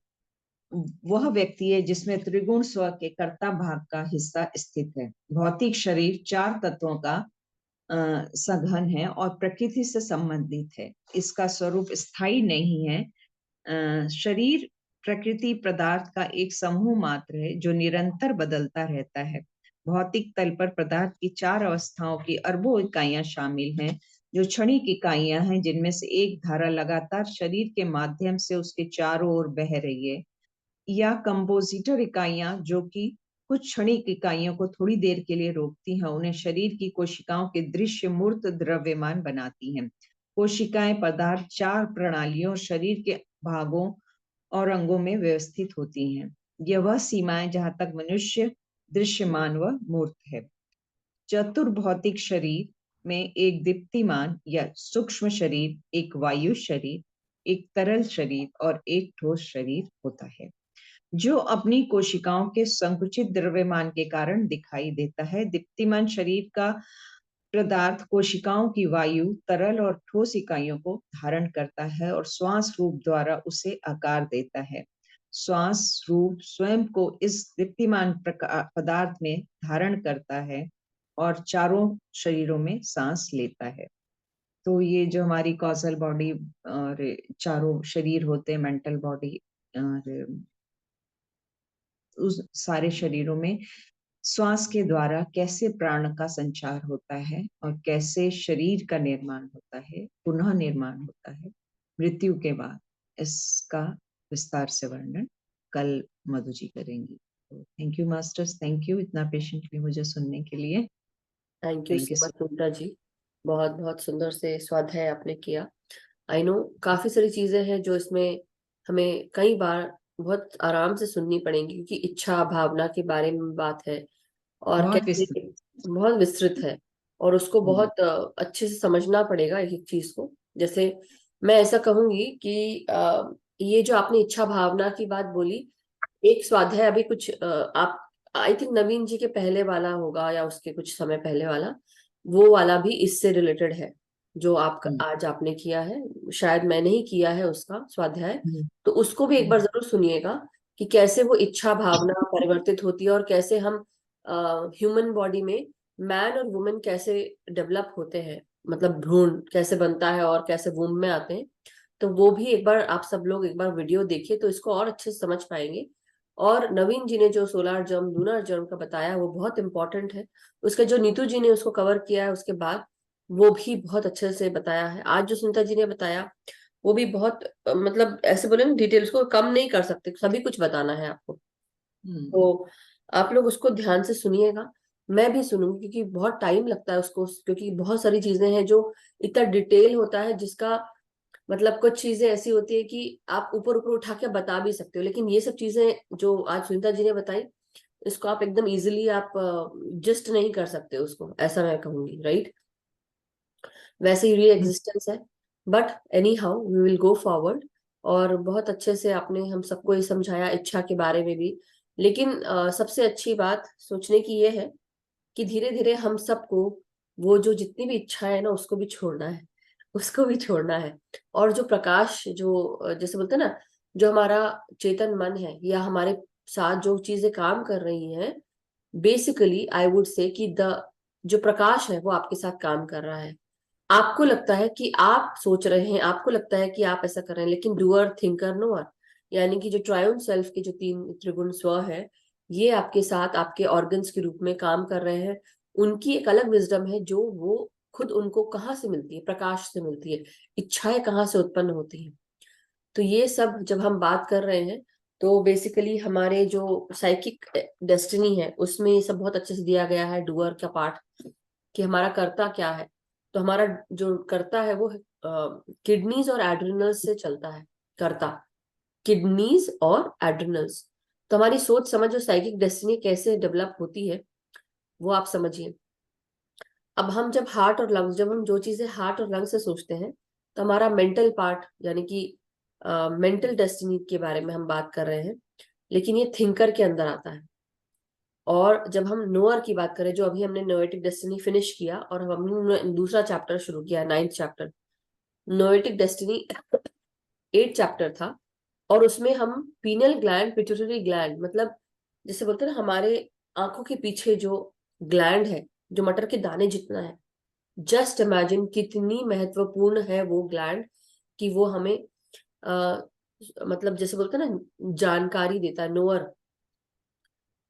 वह व्यक्ति है जिसमें त्रिगुण स्व के कर्ता भाग का हिस्सा स्थित है। भौतिक शरीर 4 तत्वों का सघन है और प्रकृति से संबंधित है। इसका स्वरूप स्थायी नहीं है। शरीर प्रकृति पदार्थ का एक समूह मात्र है जो निरंतर बदलता रहता है। भौतिक तल पर पदार्थ की 4 अवस्थाओं की अरबों इकाइयां शामिल हैं। जो क्षणिक इकाइयां हैं, जिनमें से एक धारा लगातार शरीर के माध्यम से उसके चारों ओर बह रही है, या कंपोजिटर इकाइयां जो कि कुछ क्षणिक इकाइयों को थोड़ी देर के लिए रोकती हैं, उन्हें शरीर की कोशिकाओं के दृश्य मूर्त द्रव्यमान बनाती हैं। कोशिकाएं पदार्थ चार प्रणालियों और शरीर के भागों और अंगों में व्यवस्थित होती हैं। यह वह सीमाएं जहां तक मनुष्य दृश्यमान व मूर्त है। चतुर्भौतिक शरीर में एक दीप्तिमान या सूक्ष्म शरीर, एक वायु शरीर, एक तरल शरीर और एक ठोस शरीर होता है, जो अपनी कोशिकाओं के संकुचित द्रव्यमान के कारण दिखाई देता है। दीप्तिमान शरीर का पदार्थ कोशिकाओं की वायु, तरल और ठोस इकाइयों को धारण करता है और श्वास रूप द्वारा उसे आकार देता है। श्वास रूप स्वयं को इस दीप्तिमान पदार्थ में धारण करता है और चारों शरीरों में सांस लेता है। तो ये जो हमारी कॉजल बॉडी और चारों शरीर होते हैं, मेंटल बॉडी और उस सारे शरीरों में श्वास के द्वारा कैसे प्राण का संचार होता है और कैसे शरीर का निर्माण होता है, पुनः निर्माण होता है मृत्यु के बाद, इसका विस्तार से वर्णन कल मधु जी करेंगी। तो thank you masters, thank you इतना पेशेंटली मुझे सुनने के लिए। Thank you thank so you. Much Sunita ji, बहुत बहुत सुंदर से स्वाध्याय आपने किया। आई नो काफी सारी चीजें हैं जो इसमें हमें कई बार बहुत आराम से सुननी पड़ेंगी, क्योंकि इच्छा भावना के बारे में बात है और बहुत कैसे विस्तृत। बहुत विस्तृत है, और उसको बहुत अच्छे से समझना पड़ेगा एक एक चीज को। जैसे मैं ऐसा कहूंगी कि ये जो आपने इच्छा भावना की बात बोली, एक स्वाध्याय अभी कुछ आप आई थिंक नवीन जी के पहले वाला होगा या उसके कुछ समय पहले वाला, वो वाला भी इससे रिलेटेड है जो आपका आज आपने किया है। शायद मैंने ही किया है उसका स्वाध्याय, तो उसको भी एक बार जरूर सुनिएगा कि कैसे वो इच्छा भावना परिवर्तित होती है और कैसे हम ह्यूमन बॉडी में मैन और वुमेन कैसे डेवलप होते हैं, मतलब भ्रूण कैसे बनता है और कैसे वुम में आते हैं। तो वो भी एक बार आप सब लोग एक बार वीडियो देखिए तो इसको और अच्छे से समझ पाएंगे। और नवीन जी ने जो सोलार जर्म लूनर जर्म का बताया वो बहुत इंपॉर्टेंट है। उसके जो नीतू जी ने उसको कवर किया है उसके बाद, वो भी बहुत अच्छे से बताया है। आज जो सुनीता जी ने बताया वो भी बहुत मतलब ऐसे बोले ना, डिटेल्स को कम नहीं कर सकते, सभी कुछ बताना है आपको। तो आप लोग उसको ध्यान से सुनिएगा, मैं भी सुनूंगी, क्योंकि बहुत टाइम लगता है उसको, क्योंकि बहुत सारी चीजें हैं जो इतना डिटेल होता है, जिसका मतलब कुछ चीजें ऐसी होती है कि आप ऊपर ऊपर उठा के बता भी सकते हो, लेकिन ये सब चीजें जो आज सुनीता जी ने बताई, इसको आप एकदम इजीली आप जस्ट नहीं कर सकते उसको, ऐसा मैं कहूंगी, राइट। वैसे ही री एग्जिस्टेंस है, but anyhow we will go forward. और बहुत अच्छे से आपने हम सबको ये समझाया इच्छा के बारे में भी। लेकिन सबसे अच्छी बात सोचने की ये है कि धीरे धीरे हम सबको वो जो जितनी भी इच्छा है ना उसको भी छोड़ना है, उसको भी छोड़ना है। और जो प्रकाश जो जैसे बोलते हैं ना, जो हमारा चेतन मन है या हमारे साथ जो चीजें काम कर रही हैं, बेसिकली आई वुड से कि द जो प्रकाश है वो आपके साथ काम कर रहा है। आपको लगता है कि आप सोच रहे हैं, आपको लगता है कि आप ऐसा कर रहे हैं, लेकिन डूअर थिंकर नोअर, यानी कि जो ट्रायोन सेल्फ के जो तीन त्रिगुण स्व है, ये आपके साथ आपके ऑर्गन्स के रूप में काम कर रहे हैं। उनकी एक अलग विजडम है जो वो खुद उनको कहाँ से मिलती है, प्रकाश से मिलती है। इच्छाएं कहाँ से उत्पन्न होती है। तो ये सब जब हम बात कर रहे हैं, तो बेसिकली हमारे जो साइकिक डेस्टिनी है उसमें ये सब बहुत अच्छे से दिया गया है, डूअर का पार्ट, कि हमारा कर्ता क्या है। तो हमारा जो कर्ता है वो किडनीज और एड्रिनल्स से चलता है, कर्ता किडनीज और एड्रिनल्स। तो हमारी सोच समझ और साइकिक डेस्टिनी कैसे डेवलप होती है वो आप समझिए। अब हम जब हार्ट और लंग्स, जब हम जो चीजें हार्ट और लंग्स से सोचते हैं, तो हमारा मेंटल पार्ट यानी कि मेंटल डेस्टिनी के बारे में हम बात कर रहे हैं, लेकिन ये थिंकर के अंदर आता है। और जब हम नोअर की बात करें, जो अभी हमने नोएटिक डेस्टिनी फिनिश किया और हमने दूसरा चैप्टर शुरू किया, 9th chapter noetic destiny, 8 chapter था। और उसमें हम पीनल ग्लैंड, पिट्यूटरी ग्लैंड, मतलब जैसे बोलते हैं ना, हमारे आंखों के पीछे जो ग्लैंड है, जो मटर के दाने जितना है, जस्ट इमेजिन कितनी महत्वपूर्ण है वो ग्लैंड, कि वो हमें आ, मतलब जैसे बोलते हैं ना जानकारी देता है, नोअर।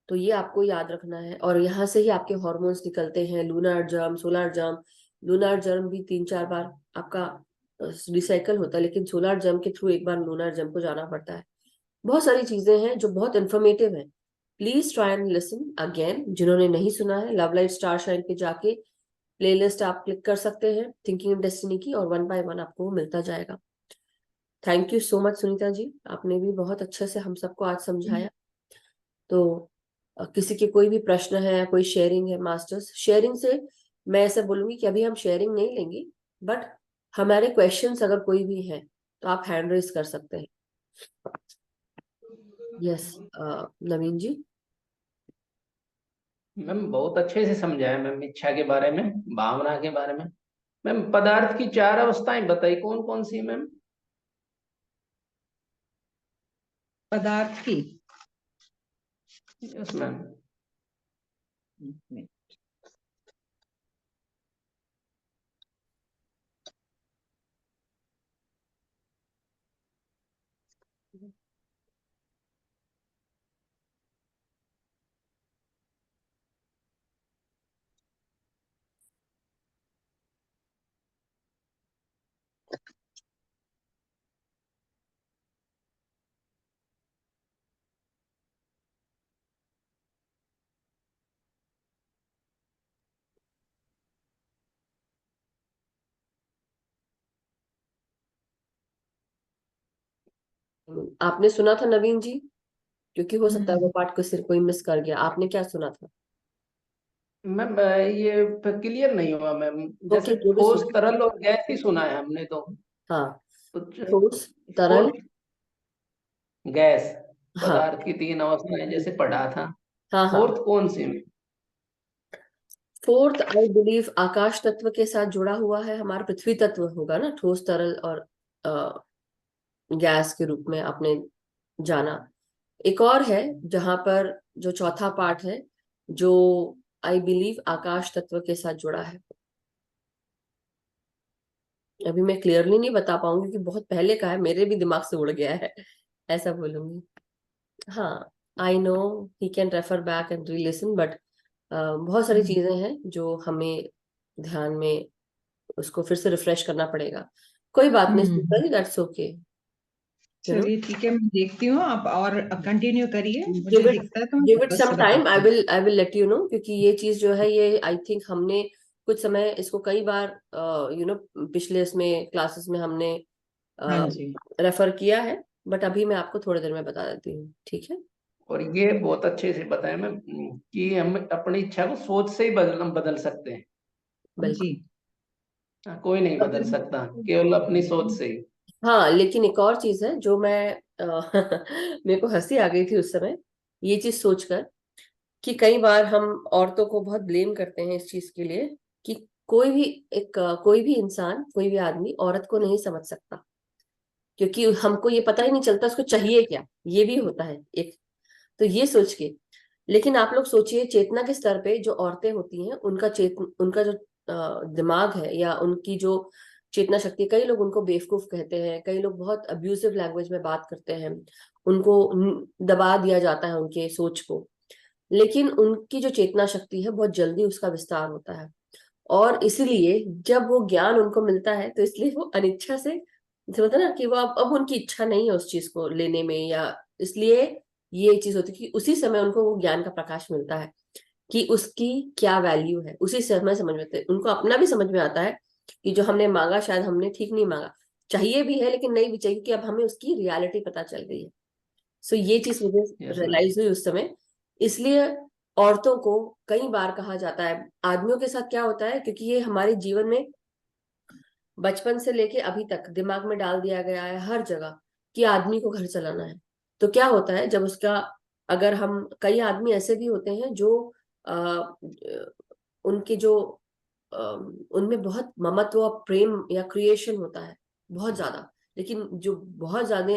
तो ये आपको याद रखना है, और यहाँ से ही आपके हॉर्मोन्स निकलते हैं, lunar germ, solar germ, lunar germ भी 3-4 बार आपका रिसाइकल होता है, लेकिन सोलार जर्म के थ्रू एक बार लूनार जर्म को जाना पड़ता है। बहुत सारी चीजें हैं जो बहुत इंफॉर्मेटिव है। Please try and listen again. जिन्होंने नहीं सुना है, लव लाइट स्टार शाइन पे जाके प्लेलिस्ट आप क्लिक कर सकते हैं थिंकिंग इन डेस्टिनी की, और 1 बाय 1 आपको वो मिलता जाएगा। Thank you so much Sunita ji, आपने भी बहुत अच्छे से हम सबको आज समझाया। तो किसी के कोई भी प्रश्न है या कोई शेयरिंग है मास्टर्स, शेयरिंग से मैं ऐसे बोलूंगी कि अभी हम शेयरिंग नहीं लेंगे, बट हमारे क्वेश्चंस अगर कोई भी है तो आप हैंड रेज कर सकते हैं। यस नवीन जी। मैम बहुत अच्छे से समझाया मैम, इच्छा के बारे में, भावना के बारे में। मैम पदार्थ की 4 अवस्थाएं बताई, कौन कौन सी मैम? पदार्थ की? Yes ma'am. आपने सुना था नवीन जी? क्योंकि हो सकता है वो हम्म, पार्ट को सिर्फ कोई मिस कर गया। आपने क्या सुना था? मैम ये क्लियर नहीं हुआ मैम। जैसे ओके, जो भी ठोस, सुना। तरल और गैस ही सुना है हमने तो। हाँ, तो ठोस, तरल। फोर्थ, गैस, हाँ पदार्थ की 3 अवस्थाएं जैसे पढ़ा था। हाँ हाँ। फोर्थ कौन सी में? फोर्थ आई बिलीव आकाश तत्व के साथ जुड़ा हुआ है, हमारा पृथ्वी तत्व होगा ना, ठोस तरल और गैस के रूप में आपने जाना। एक और है जहां पर जो चौथा पार्ट है, जो आई बिलीव आकाश तत्व के साथ जुड़ा है। अभी मैं क्लियरली नहीं बता पाऊंगी क्योंकि बहुत पहले का है, मेरे भी दिमाग से उड़ गया है, ऐसा बोलूंगी। हाँ, I know he can refer back and re listen, but बहुत सारी हम्म, चीजें हैं जो हमें ध्यान में, उसको फिर से रिफ्रेश करना पड़ेगा। कोई बात नहीं हम्म। Sunita ji, that's okay. You know, चलिए ठीक है, मैं देखती हूँ आप और कंटिन्यू करिए, मुझे गिव इट दिखता है तो मैं गिव इट वापस सम से टाइम। बताती हूँ। I will let you know, क्योंकि ये चीज जो है ये आई थिंक हमने कुछ समय इसको कई बार पिछले इसमें क्लासेस में हमने हाँ जी। रेफर किया है, बट अभी मैं आपको थोड़ी देर में बता देती हूँ, ठीक है? और ये बहुत अच्छे से बताया मैम कि हम अपनी इच्छा को सोच से ही बदल बदल सकते हैं। जी। बिल्कुल। कोई नहीं बदल सकता, केवल अपनी सोच से ही। हाँ, लेकिन एक और चीज है जो मैं मेरे को हंसी आ गई थी उस समय ये चीज सोचकर, कि कई बार हम औरतों को बहुत ब्लेम करते हैं इस चीज के लिए कि कोई भी कोई भी इंसान, कोई भी आदमी औरत को नहीं समझ सकता, क्योंकि हमको ये पता ही नहीं चलता उसको चाहिए क्या। ये भी होता है एक। तो ये सोच के, लेकिन आप लोग सोचिए चेतना के स्तर पे जो औरतें होती हैं उनका जो दिमाग है या उनकी जो चेतना शक्ति, कई लोग उनको बेवकूफ कहते हैं, कई लोग बहुत अब्यूजिव लैंग्वेज में बात करते हैं, उनको दबा दिया जाता है उनके सोच को। लेकिन उनकी जो चेतना शक्ति है बहुत जल्दी उसका विस्तार होता है, और इसीलिए जब वो ज्ञान उनको मिलता है तो इसलिए वो अनिच्छा से, जैसे होता है ना कि वो अब उनकी इच्छा नहीं है उस चीज को लेने में, या इसलिए ये चीज होती है कि उसी समय उनको वो ज्ञान का प्रकाश मिलता है कि उसकी क्या वैल्यू है। उसी समय समझ में आता है, उनको अपना भी समझ में आता है कि जो हमने मांगा शायद हमने ठीक नहीं मांगा, चाहिए भी है लेकिन नहीं भी चाहिए, क्योंकि अब हमें उसकी रियलिटी पता चल गई है। सो ये चीज मुझे यस मैम। रियलाइज हुई उस समय। इसलिए औरतों को कई बार कहा जाता है, आदमियों के साथ क्या होता है, क्योंकि ये हमारे जीवन में बचपन से लेके अभी तक दिमाग में डाल दिया गया है हर जगह कि आदमी को घर चलाना है। तो क्या होता है जब उसका, अगर हम, कई आदमी ऐसे भी होते हैं जो उनके जो उनमें बहुत ममत्व और प्रेम या क्रिएशन होता है बहुत ज्यादा, लेकिन जो बहुत ज्यादा,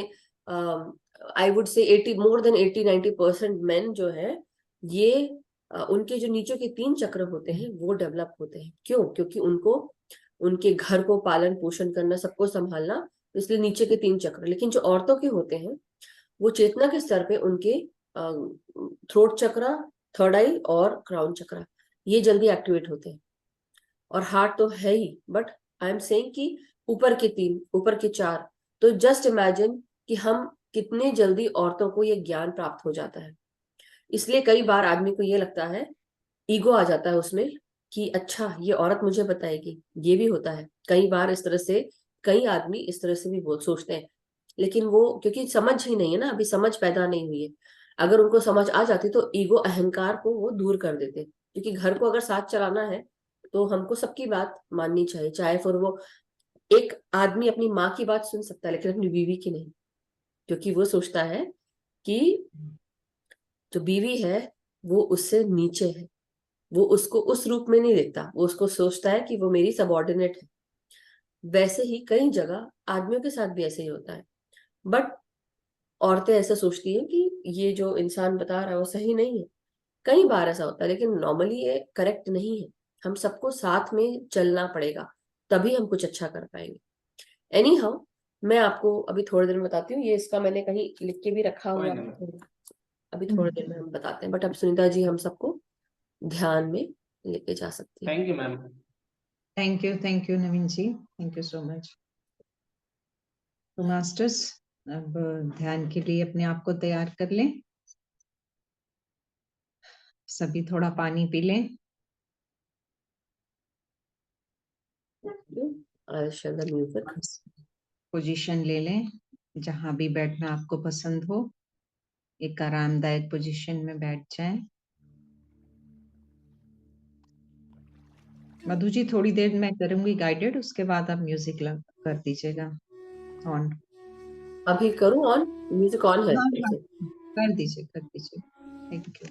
I would say 80, more than 80-90% main जो है, ये उनके जो नीचे के 3 चक्र होते हैं वो डेवलप होते हैं। क्यों? क्योंकि उनको उनके घर को पालन पोषण करना, सबको संभालना, तो इसलिए नीचे के 3 चक्र। लेकिन जो औरतों के होते हैं वो चेतना के स्तर पे उनके थ्रोट चक्रा, थर्ड आई और क्राउन चक्रा, ये जल्दी एक्टिवेट होते हैं। और हार्ट तो है ही, बट आई एम सेइंग कि ऊपर के 3, ऊपर के 4। तो जस्ट इमेजिन कि हम कितने जल्दी औरतों को ये ज्ञान प्राप्त हो जाता है। इसलिए कई बार आदमी को ये लगता है, ईगो आ जाता है उसमें कि अच्छा ये औरत मुझे बताएगी। ये भी होता है कई बार इस तरह से, कई आदमी इस तरह से भी बहुत सोचते हैं। लेकिन वो क्योंकि समझ ही नहीं है ना, अभी समझ पैदा नहीं हुई है। अगर उनको समझ आ जाती तो ईगो, अहंकार को वो दूर कर देते। क्योंकि घर को अगर साथ चलाना है तो हमको सबकी बात माननी चाहिए, चाहे फिर वो, एक आदमी अपनी माँ की बात सुन सकता है लेकिन अपनी बीवी की नहीं। क्योंकि वो सोचता है कि जो बीवी है वो उससे नीचे है, वो उसको उस रूप में नहीं देखता, वो उसको सोचता है कि वो मेरी सबॉर्डिनेट है। वैसे ही कई जगह आदमियों के साथ भी ऐसे ही होता है। बट औरतें ऐसा सोचती हैं कि ये जो इंसान बता रहा है वो सही नहीं है। कई बार ऐसा होता है, लेकिन नॉर्मली ये करेक्ट नहीं है। हम सबको साथ में चलना पड़ेगा, तभी हम कुछ अच्छा कर पाएंगे। एनी हाउ, मैं आपको अभी थोड़ी देर में बताती हूँ। ये इसका मैंने कहीं लिख के भी रखा कोई हुआ नहीं मैम। है, अभी थोड़ी देर में हम बताते हैं। बट अब सुनीता जी हम सबको ध्यान में लेके जा सकती है। Thank you ma'am. Thank you Naveen ji, thank you so much. तो मास्टर्स, अब ध्यान के लिए अपने आप को तैयार कर लें। सभी थोड़ा पानी पी लें। म्यूजिक। पोजीशन ले लें जहां भी बैठना आपको पसंद हो। एक आरामदायक पोजीशन में बैठ जाएं। मधु जी थोड़ी देर मैं करूंगी गाइडेड, उसके बाद आप म्यूजिक कर दीजिएगा ऑन। अभी करूँ ऑन? म्यूजिक ऑन है हाँ हाँ, वैसे। कर दीजिए कर दीजिए। Thank you.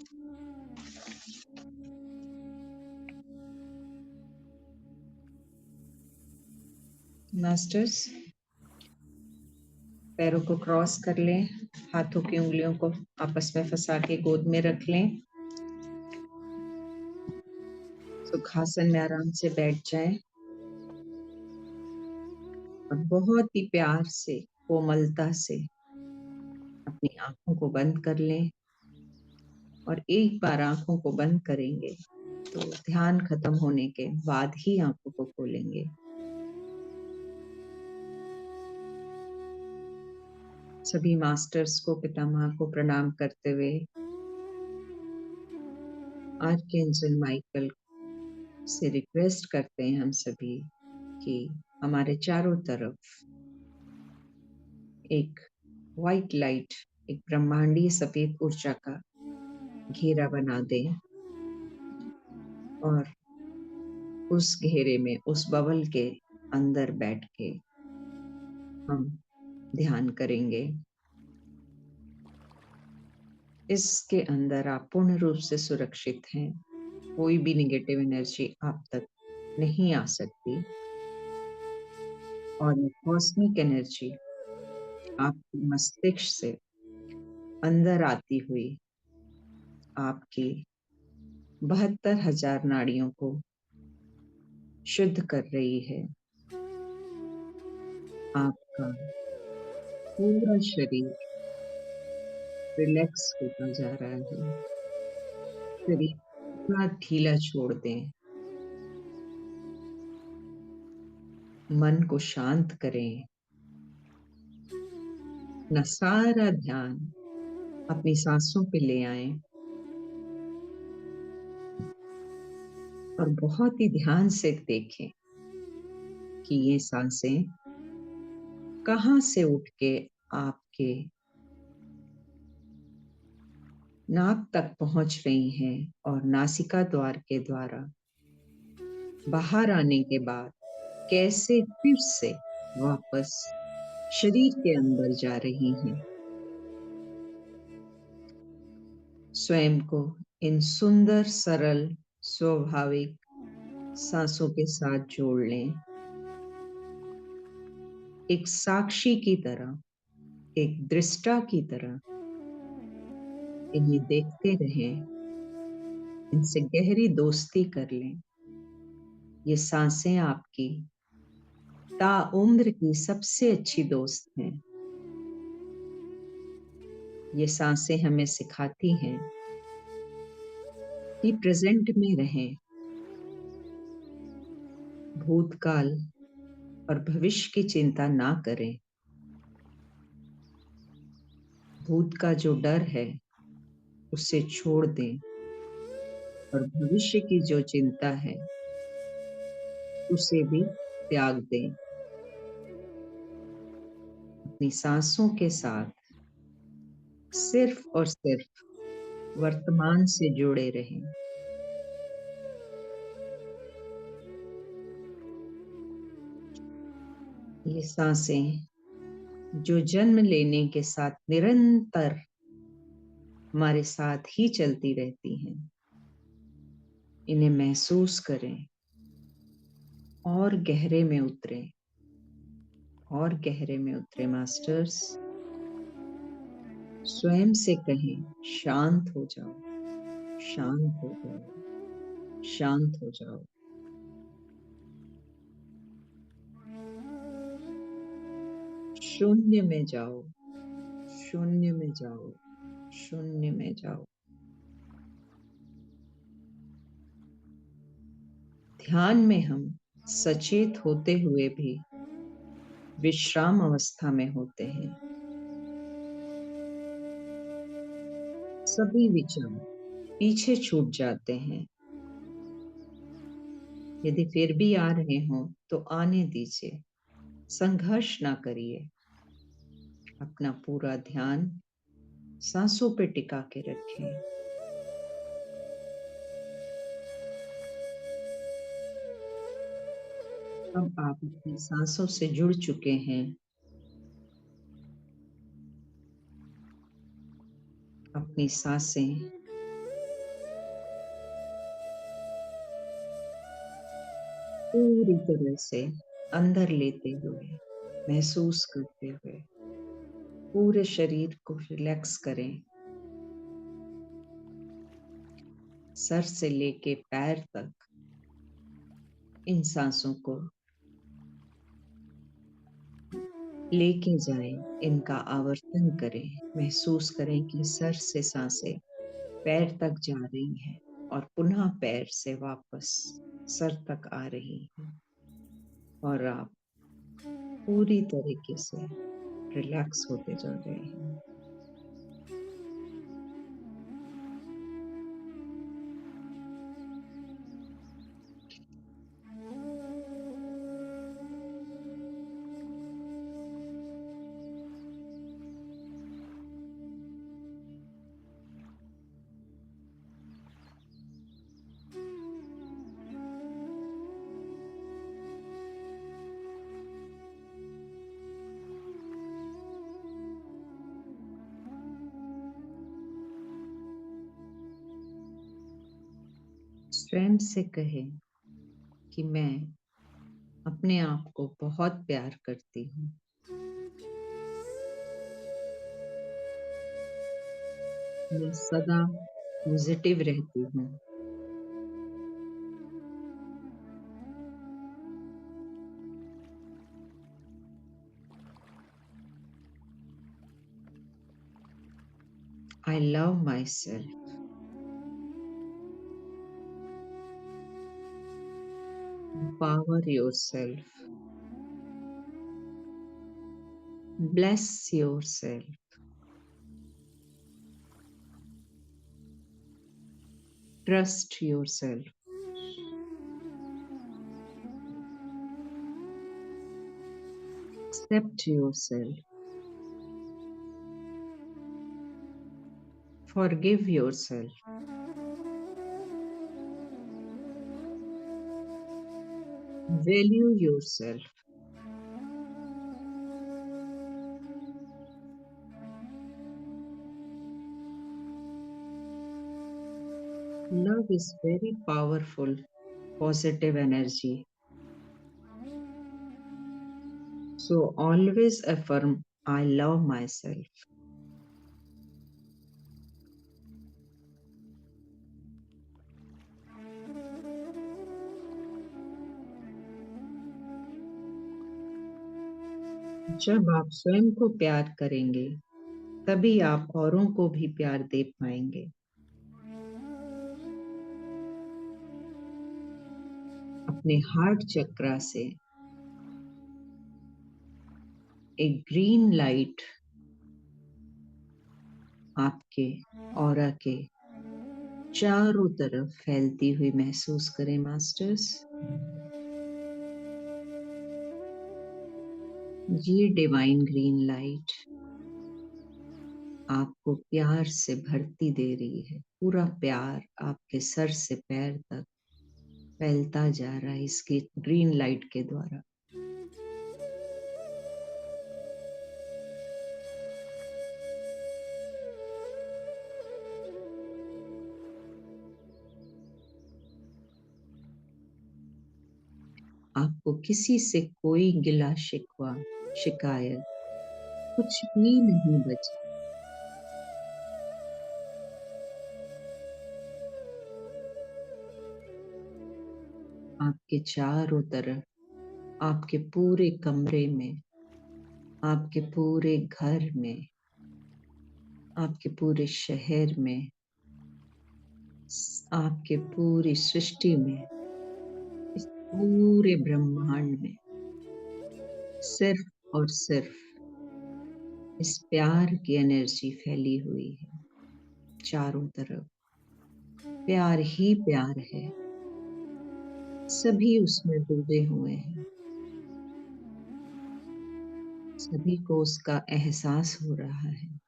मास्टर्स, पैरों को क्रॉस कर लें, हाथों की उंगलियों को आपस में फंसा के गोद में रख लें। सुखासन में आराम से बैठ जाएं और बहुत ही प्यार से, कोमलता से अपनी आंखों को बंद कर लें। और एक बार आंखों को बंद करेंगे तो ध्यान खत्म होने के बाद ही आंखों को खोलेंगे। सभी मास्टर्स को, पितामह को प्रणाम करते हुए आर्कएंजल माइकल से रिक्वेस्ट करते हैं हम सभी कि हमारे चारों तरफ एक व्हाइट लाइट, एक ब्रह्मांडीय सफेद ऊर्जा का घेरा बना दें और उस घेरे में, उस बबल के अंदर बैठ के हम ध्यान करेंगे। इसके अंदर आप पूर्ण रूप से सुरक्षित हैं। कोई भी निगेटिव एनर्जी आप तक नहीं आ सकती और ये कॉस्मिक एनर्जी आपके मस्तिष्क से अंदर आती हुई आपकी 72,000 नाड़ियों को शुद्ध कर रही है। आपका पूरा शरीर रिलैक्स होता जा रहा है। शरीर पूरा ढीला छोड़ दें, मन को शांत करें, अपना सारा ध्यान अपनी सांसों पे ले आए और बहुत ही ध्यान से देखें कि ये सांसें कहाँ से उठ के आपके नाक तक पहुंच रही हैं और नासिका द्वार के द्वारा बाहर आने के बाद कैसे फिर से वापस शरीर के अंदर जा रही हैं। स्वयं को इन सुंदर, सरल, स्वाभाविक सांसों के साथ जोड़ लें। एक साक्षी की तरह, एक दृष्टा की तरह इन्हें देखते रहें, इनसे गहरी दोस्ती कर लें। ये सांसें आपकी ताउम्र की सबसे अच्छी दोस्त हैं। ये सांसें हमें सिखाती हैं कि प्रेजेंट में रहें, भूतकाल और भविष्य की चिंता ना करें। भूत का जो डर है उसे छोड़ दें और भविष्य की जो चिंता है उसे भी त्याग दें। अपनी सांसों के साथ सिर्फ और सिर्फ वर्तमान से जुड़े रहें। ये सांसें जो जन्म लेने के साथ निरंतर हमारे साथ ही चलती रहती हैं, इन्हें महसूस करें और गहरे में उतरें और गहरे में उतरे मास्टर्स। स्वयं से कहें, शांत हो जाओ, शांत हो जाओ, शांत हो जाओ। शून्य में जाओ, शून्य में जाओ, शून्य में जाओ। ध्यान में हम सचेत होते हुए भी विश्राम अवस्था में होते हैं। सभी विचार पीछे छूट जाते हैं। यदि फिर भी आ रहे हों तो आने दीजिए, संघर्ष ना करिए। अपना पूरा ध्यान सांसों पे टिका के रखें। अब आप अपनी सांसों से जुड़ चुके हैं। अपनी सांसें पूरी तरह से अंदर लेते हुए, महसूस करते हुए पूरे शरीर को रिलैक्स करें। सर से लेके पैर तक इन सांसों को लेके जाएं, इनका आवर्तन करें। महसूस करें कि सर से सांसें पैर तक जा रही हैं और पुनः पैर से वापस सर तक आ रही हैं और आप पूरी तरीके से रिलैक्स होते जा रहे हैं। स्वयं से कहें कि मैं अपने आप को बहुत प्यार करती हूँ। मैं सदा पॉजिटिव रहती हूँ। I love myself. Empower yourself. Bless yourself. Trust yourself. Accept yourself. Forgive yourself. Value yourself. Love is very powerful, positive energy. So always affirm, I love myself. जब आप स्वयं को प्यार करेंगे, तभी आप औरों को भी प्यार दे पाएंगे। अपने हार्ट चक्रा से एक ग्रीन लाइट आपके ऑरा के चारों तरफ फैलती हुई महसूस करें मास्टर्स। ये डिवाइन ग्रीन लाइट आपको प्यार से भरती दे रही है। पूरा प्यार आपके सर से पैर तक फैलता जा रहा है इसकी ग्रीन लाइट के द्वारा। आपको किसी से कोई गिला शिकवा शिकायत कुछ भी नहीं बचा। आपके चारों तरफ, आपके पूरे कमरे में, आपके पूरे घर में, आपके पूरे शहर में, आपके पूरी सृष्टि में, इस पूरे ब्रह्मांड में सिर्फ और सिर्फ इस प्यार की एनर्जी फैली हुई है। चारों तरफ प्यार ही प्यार है। सभी उसमें डूबे हुए हैं। सभी को उसका एहसास हो रहा है।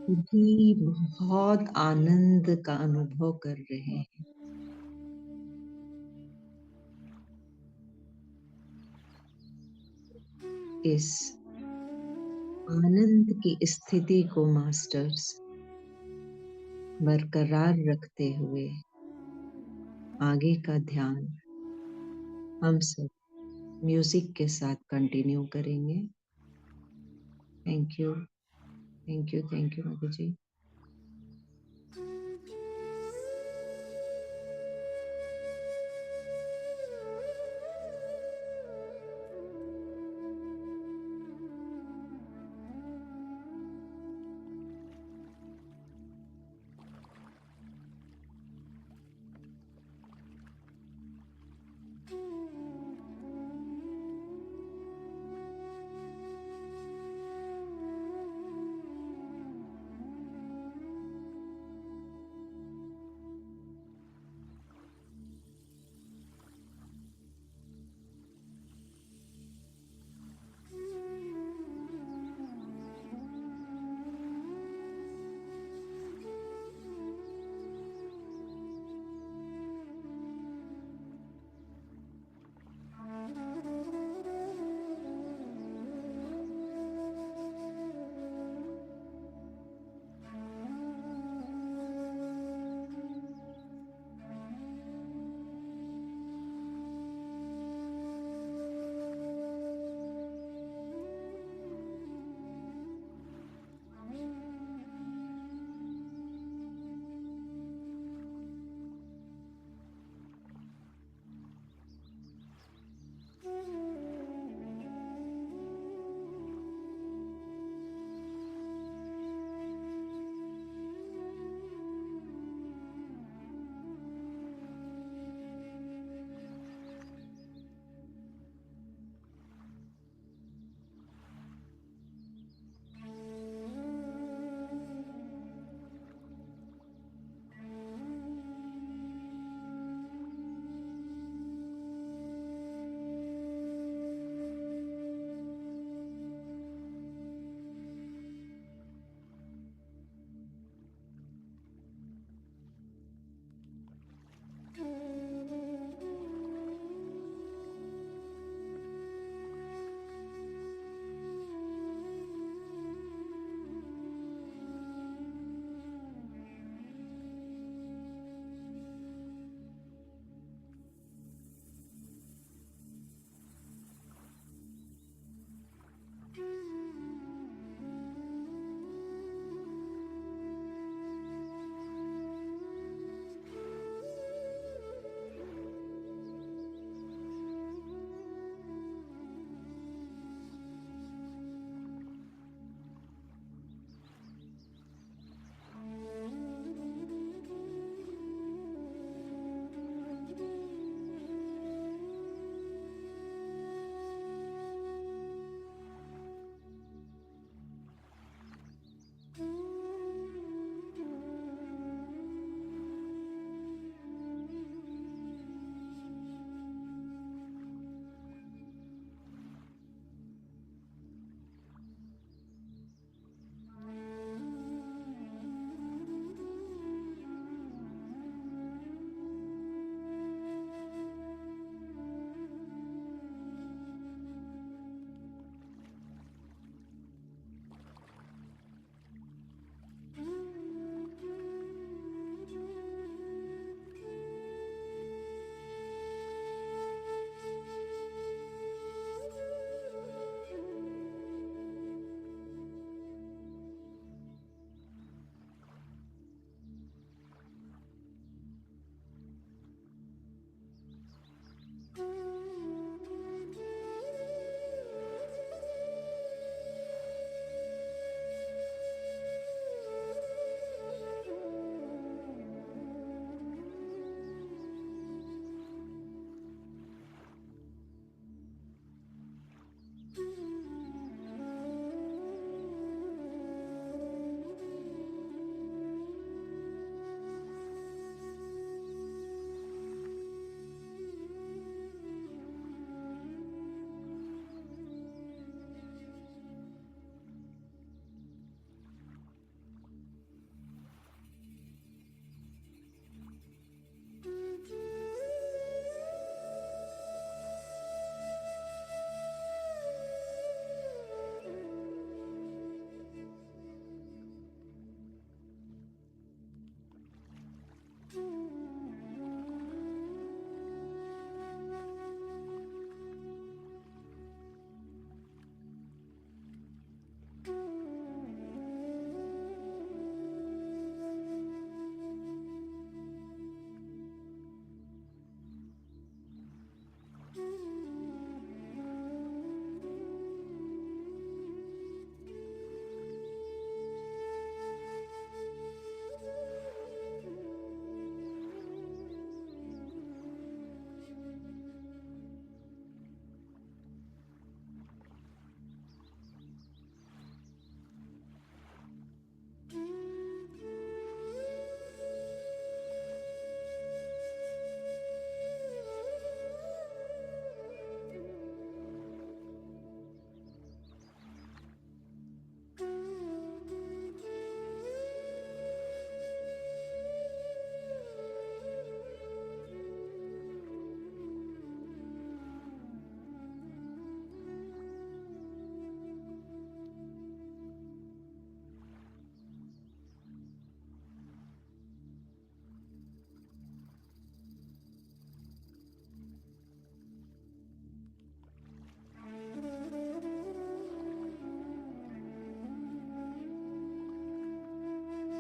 सभी बहुत आनंद का अनुभव कर रहे हैं। इस आनंद की स्थिति को मास्टर्स बरकरार रखते हुए आगे का ध्यान हम सब म्यूजिक के साथ कंटिन्यू करेंगे। Thank you, thank you, thank you Madhu ji.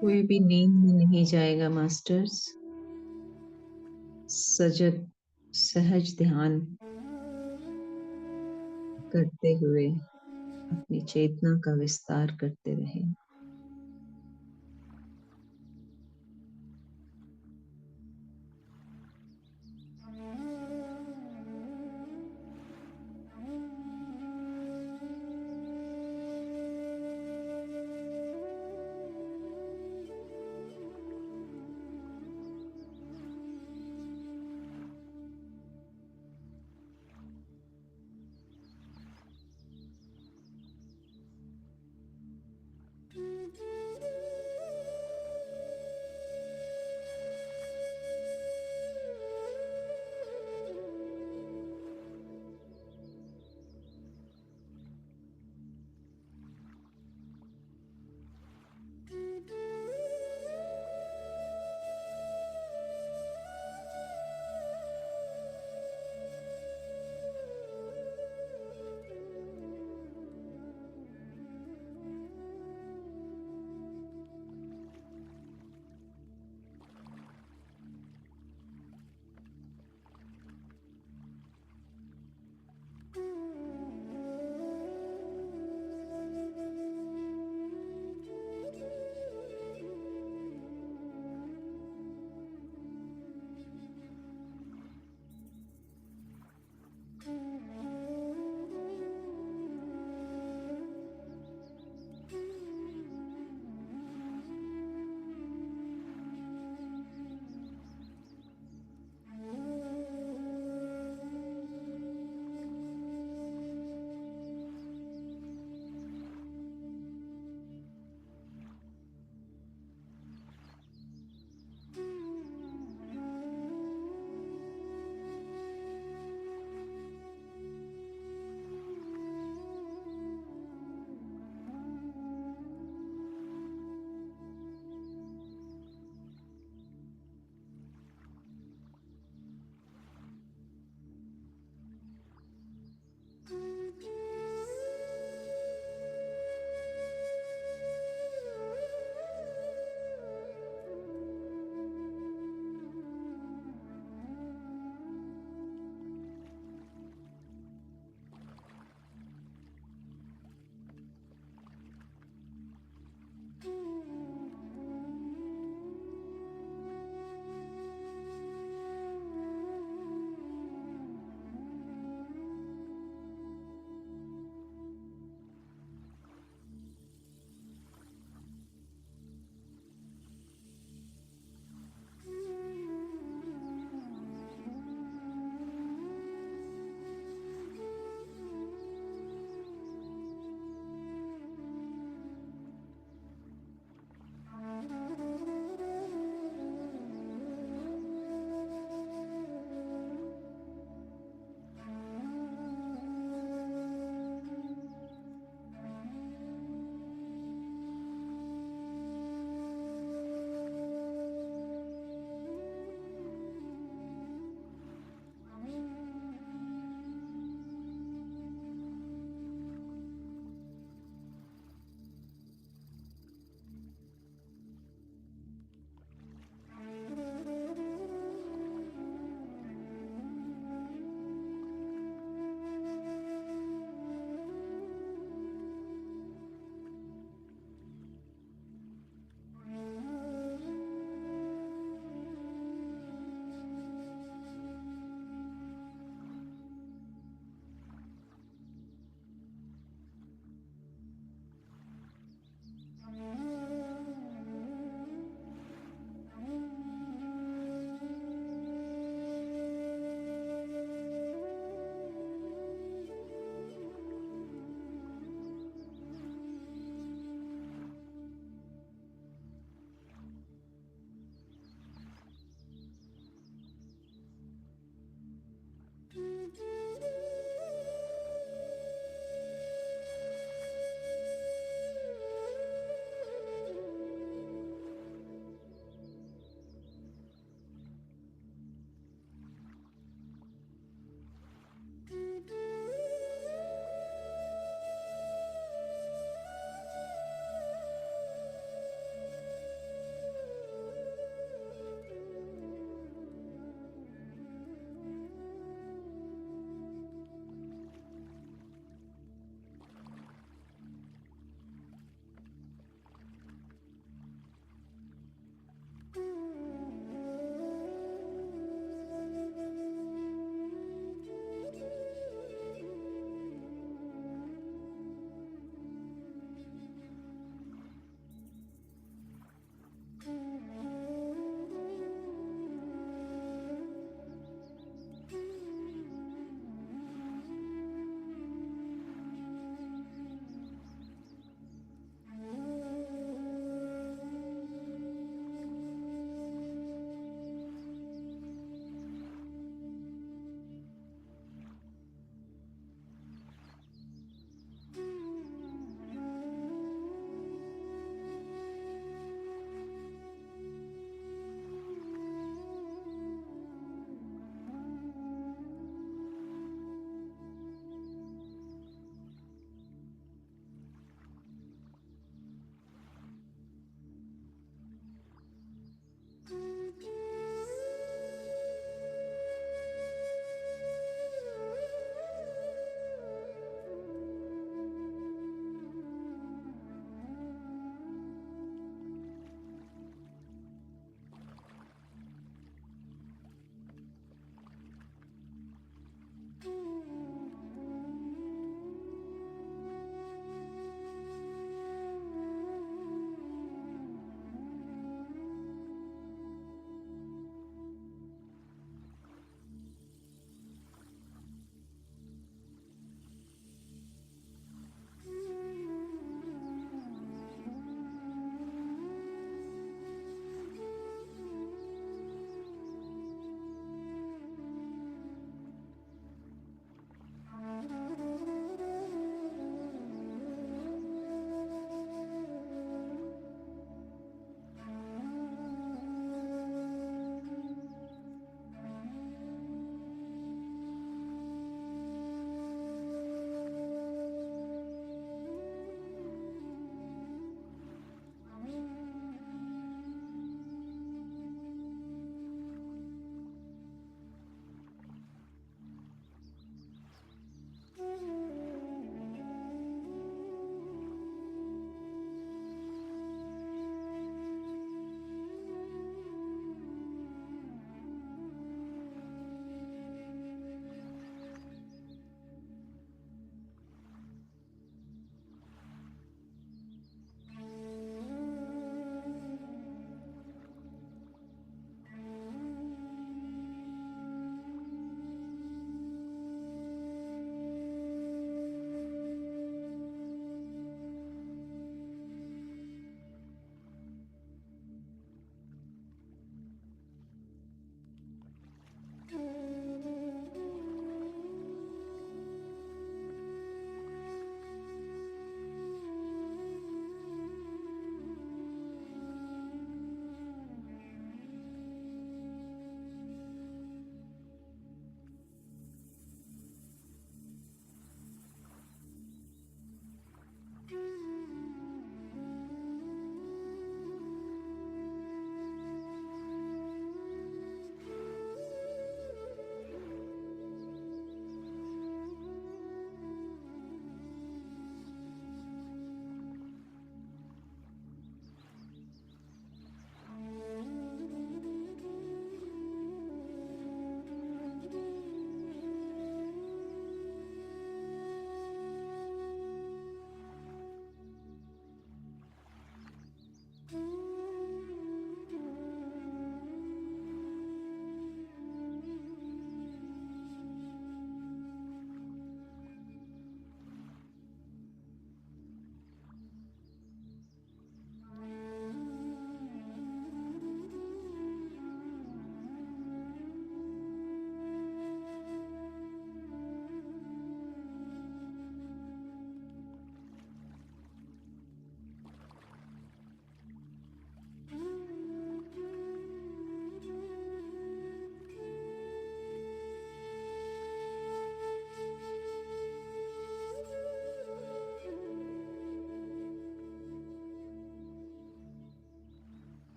कोई भी नींद में नहीं जाएगा मास्टर्स। सजग सहज ध्यान करते हुए अपनी चेतना का विस्तार करते रहें।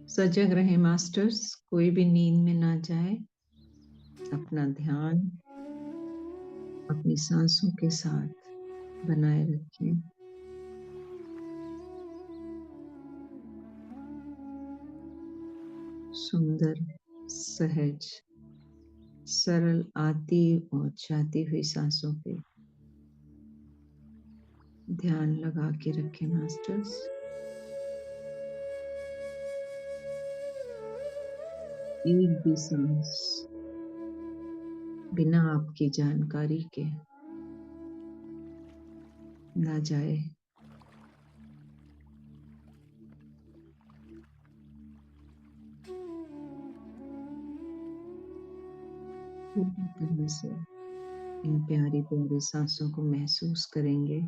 सजग रहे मास्टर्स, कोई भी नींद में ना जाए। अपना ध्यान अपनी सांसों के साथ बनाए रखें। सुंदर, सहज, सरल आती और जाती हुई सांसों पे ध्यान लगा के रखें मास्टर्स। एक भी सांस बिना आपकी जानकारी के ना जाए। पूरी तरह से इन प्यारी प्यारी सांसों को महसूस करेंगे।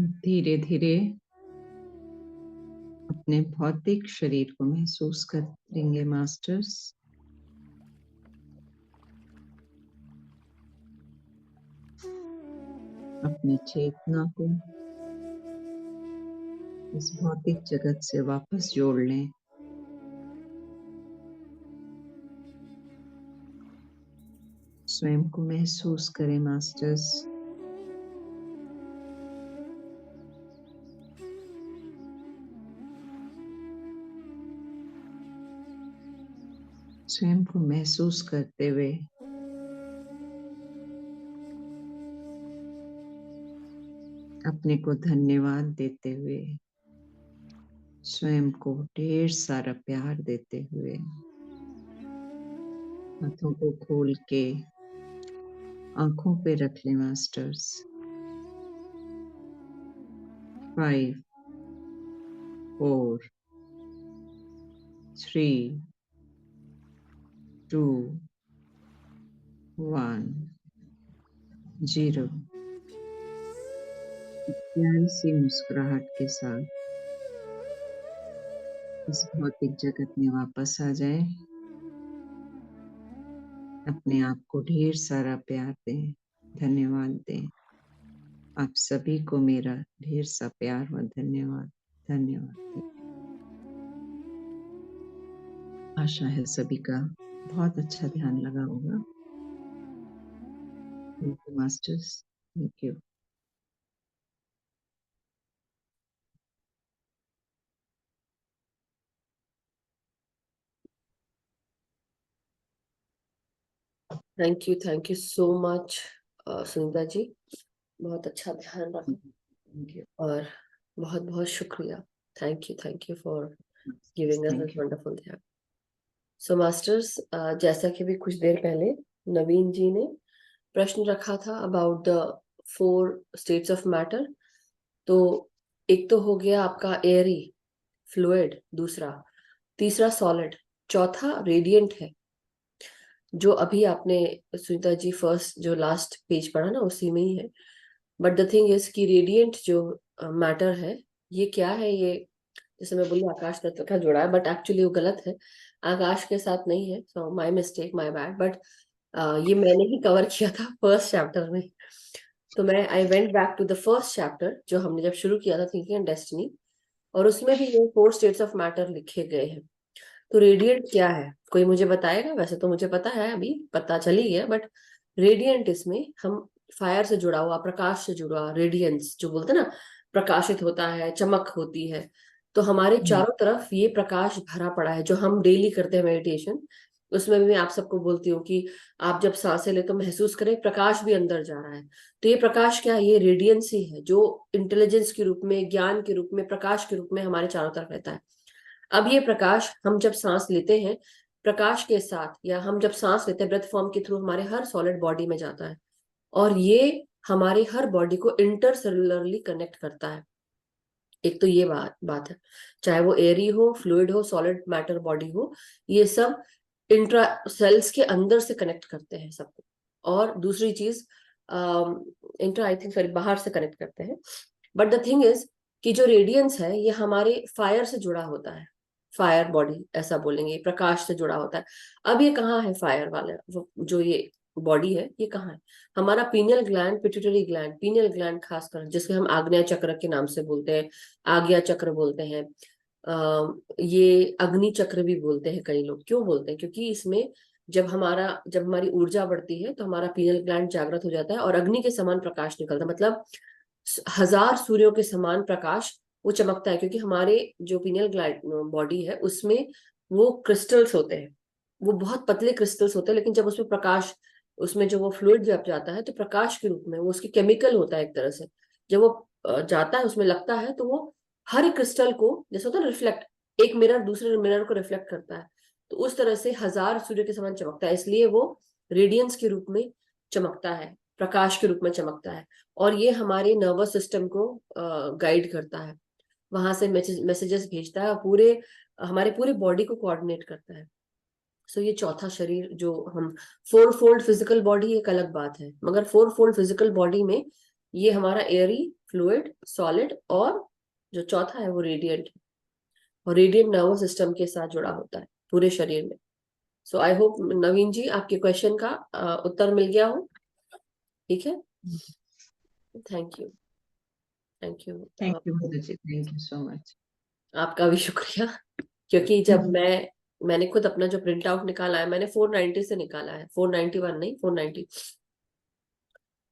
धीरे धीरे अपने भौतिक शरीर को महसूस करेंगे मास्टर्स। अपनी चेतना को इस भौतिक जगत से वापस जोड़ लें। स्वयं को महसूस करें मास्टर्स। स्वयं को महसूस करते हुए अपने को धन्यवाद देते हुए, स्वयं को ढेर सारा प्यार देते हुए, हाथों को खोल के आंखों पे रख लें मास्टर्स। 5 4 3 2 1 0। प्यारी सी मुस्कुराहट के साथ इस भौतिक जगत में वापस आ जाए। अपने आप को ढेर सारा प्यार दें, धन्यवाद दें। आप सभी को मेरा ढेर सा प्यार व धन्यवाद। धन्यवाद। आशा है सभी का बहुत अच्छा ध्यान लगा होगा। Thank you masters, thank you. Thank you so much Sunita ji, बहुत अच्छा ध्यान रखा थैंक यू। और बहुत बहुत शुक्रिया। Thank you for giving us this wonderful ध्यान। सो मास्टर्स, जैसा कि भी कुछ देर पहले नवीन जी ने प्रश्न रखा था about the 4 states of matter, तो एक तो हो गया आपका एयरी, फ्लूइड, दूसरा, तीसरा सॉलिड, चौथा रेडिएंट है, जो अभी आपने सुनीता जी फर्स्ट जो लास्ट पेज पढ़ा ना उसी में ही है। बट द थिंग इज कि रेडिएंट जो मैटर है, ये क्या है? ये जैसे मैं बोली आकाश तत्व का जुड़ा है, बट एक्चुअली वो गलत है, आकाश के साथ नहीं है। So my mistake, my bad. But ये मैंने ही कवर किया था फर्स्ट चैप्टर में। तो मैं I went back to the first chapter जो हमने जब शुरू किया था, थिंकिंग एंड डेस्टिनी, और उसमें भी ये 4 स्टेट्स ऑफ मैटर लिखे गए हैं। तो रेडिएंट क्या है, कोई मुझे बताएगा? वैसे तो मुझे पता है, अभी पता चल ही गया, बट रेडिएंट इसमें हम फायर से जुड़ा हुआ, प्रकाश से जुड़ा, रेडियंस जो बोलते हैं ना, प्रकाशित होता है, चमक होती है। तो हमारे चारों तरफ ये प्रकाश भरा पड़ा है, जो हम डेली करते हैं मेडिटेशन, उसमें भी मैं आप सबको बोलती हूँ कि आप जब सांसें ले तो महसूस करें प्रकाश भी अंदर जा रहा है। तो ये प्रकाश क्या है? ये रेडियंस ही है, जो इंटेलिजेंस के रूप में, ज्ञान के रूप में, प्रकाश के रूप में हमारे चारों तरफ रहता है। अब ये प्रकाश हम जब सांस लेते हैं, प्रकाश के साथ, या हम जब सांस लेते हैं ब्रेथ फॉर्म के थ्रू, हमारे हर सॉलिड बॉडी में जाता है, और ये हमारे हर बॉडी को इंटरसेलुलरली कनेक्ट करता है। एक तो ये बात है, चाहे वो एयरी हो, फ्लूइड हो, सॉलिड मैटर बॉडी हो, ये सब इंट्रा सेल्स के अंदर से कनेक्ट करते हैं सबको। और दूसरी चीज, इंट्रा आई थिंक सॉरी बाहर से कनेक्ट करते हैं। बट द थिंग इज कि जो रेडियंस है ये हमारे फायर से जुड़ा होता है, फायर बॉडी ऐसा बोलेंगे, प्रकाश से जुड़ा होता है। अब ये कहाँ है फायर वाला जो ये बॉडी है, ये कहाँ है? हमारा pineal gland, pituitary gland, pineal gland खासकर, जिसके हम आग्नेय चक्र के नाम से बोलते हैं, आज्ञा चक्र बोलते हैं, ये अग्नि चक्र भी बोलते हैं कई लोग। क्यों बोलते हैं? क्योंकि इसमें जब हमारी ऊर्जा बढ़ती है तो हमारा पीनियल ग्लैंड जागृत हो जाता है और अग्नि के समान प्रकाश निकलता है, मतलब 1000 सूर्यों के समान प्रकाश वो चमकता है। क्योंकि हमारे जो पीनियल ग्लैंड बॉडी है उसमें वो क्रिस्टल्स होते हैं, वो बहुत पतले क्रिस्टल्स होते हैं, लेकिन जब उसमें प्रकाश, उसमें जो वो फ्लूइड जब जाता है तो प्रकाश के रूप में वो उसकी केमिकल होता है एक तरह से। जब वो जाता है, उसमें लगता है, तो वो हर क्रिस्टल को, जैसे होता है रिफ्लेक्ट, एक मिरर दूसरे मिरर को रिफ्लेक्ट करता है, तो उस तरह से 1000 सूर्य के समान चमकता है। इसलिए वो रेडियंस के रूप में चमकता है, प्रकाश के रूप में चमकता है। और ये हमारे नर्वस सिस्टम को गाइड करता है, वहां से मैसेजेस भेजता है, पूरे हमारे पूरे बॉडी को कोऑर्डिनेट करता है। सो ये चौथा शरीर जो हम 4 फोल्ड फिजिकल बॉडी एक अलग बात है, मगर 4 फोल्ड फिजिकल बॉडी में ये हमारा एयरी, फ्लूइड, सॉलिड, और जो चौथा है वो रेडिएंट, और रेडिएंट नर्वस सिस्टम के साथ जुड़ा होता है पूरे शरीर में। सो आई होप नवीन जी आपके क्वेश्चन का उत्तर मिल गया हो। ठीक है, thank you, thank you. Thank you Madhu ji, thank you so much. आपका भी शुक्रिया, क्योंकि जब मैंने खुद अपना जो प्रिंट आउट निकाला है, मैंने 490 से निकाला है, 491 नहीं 490,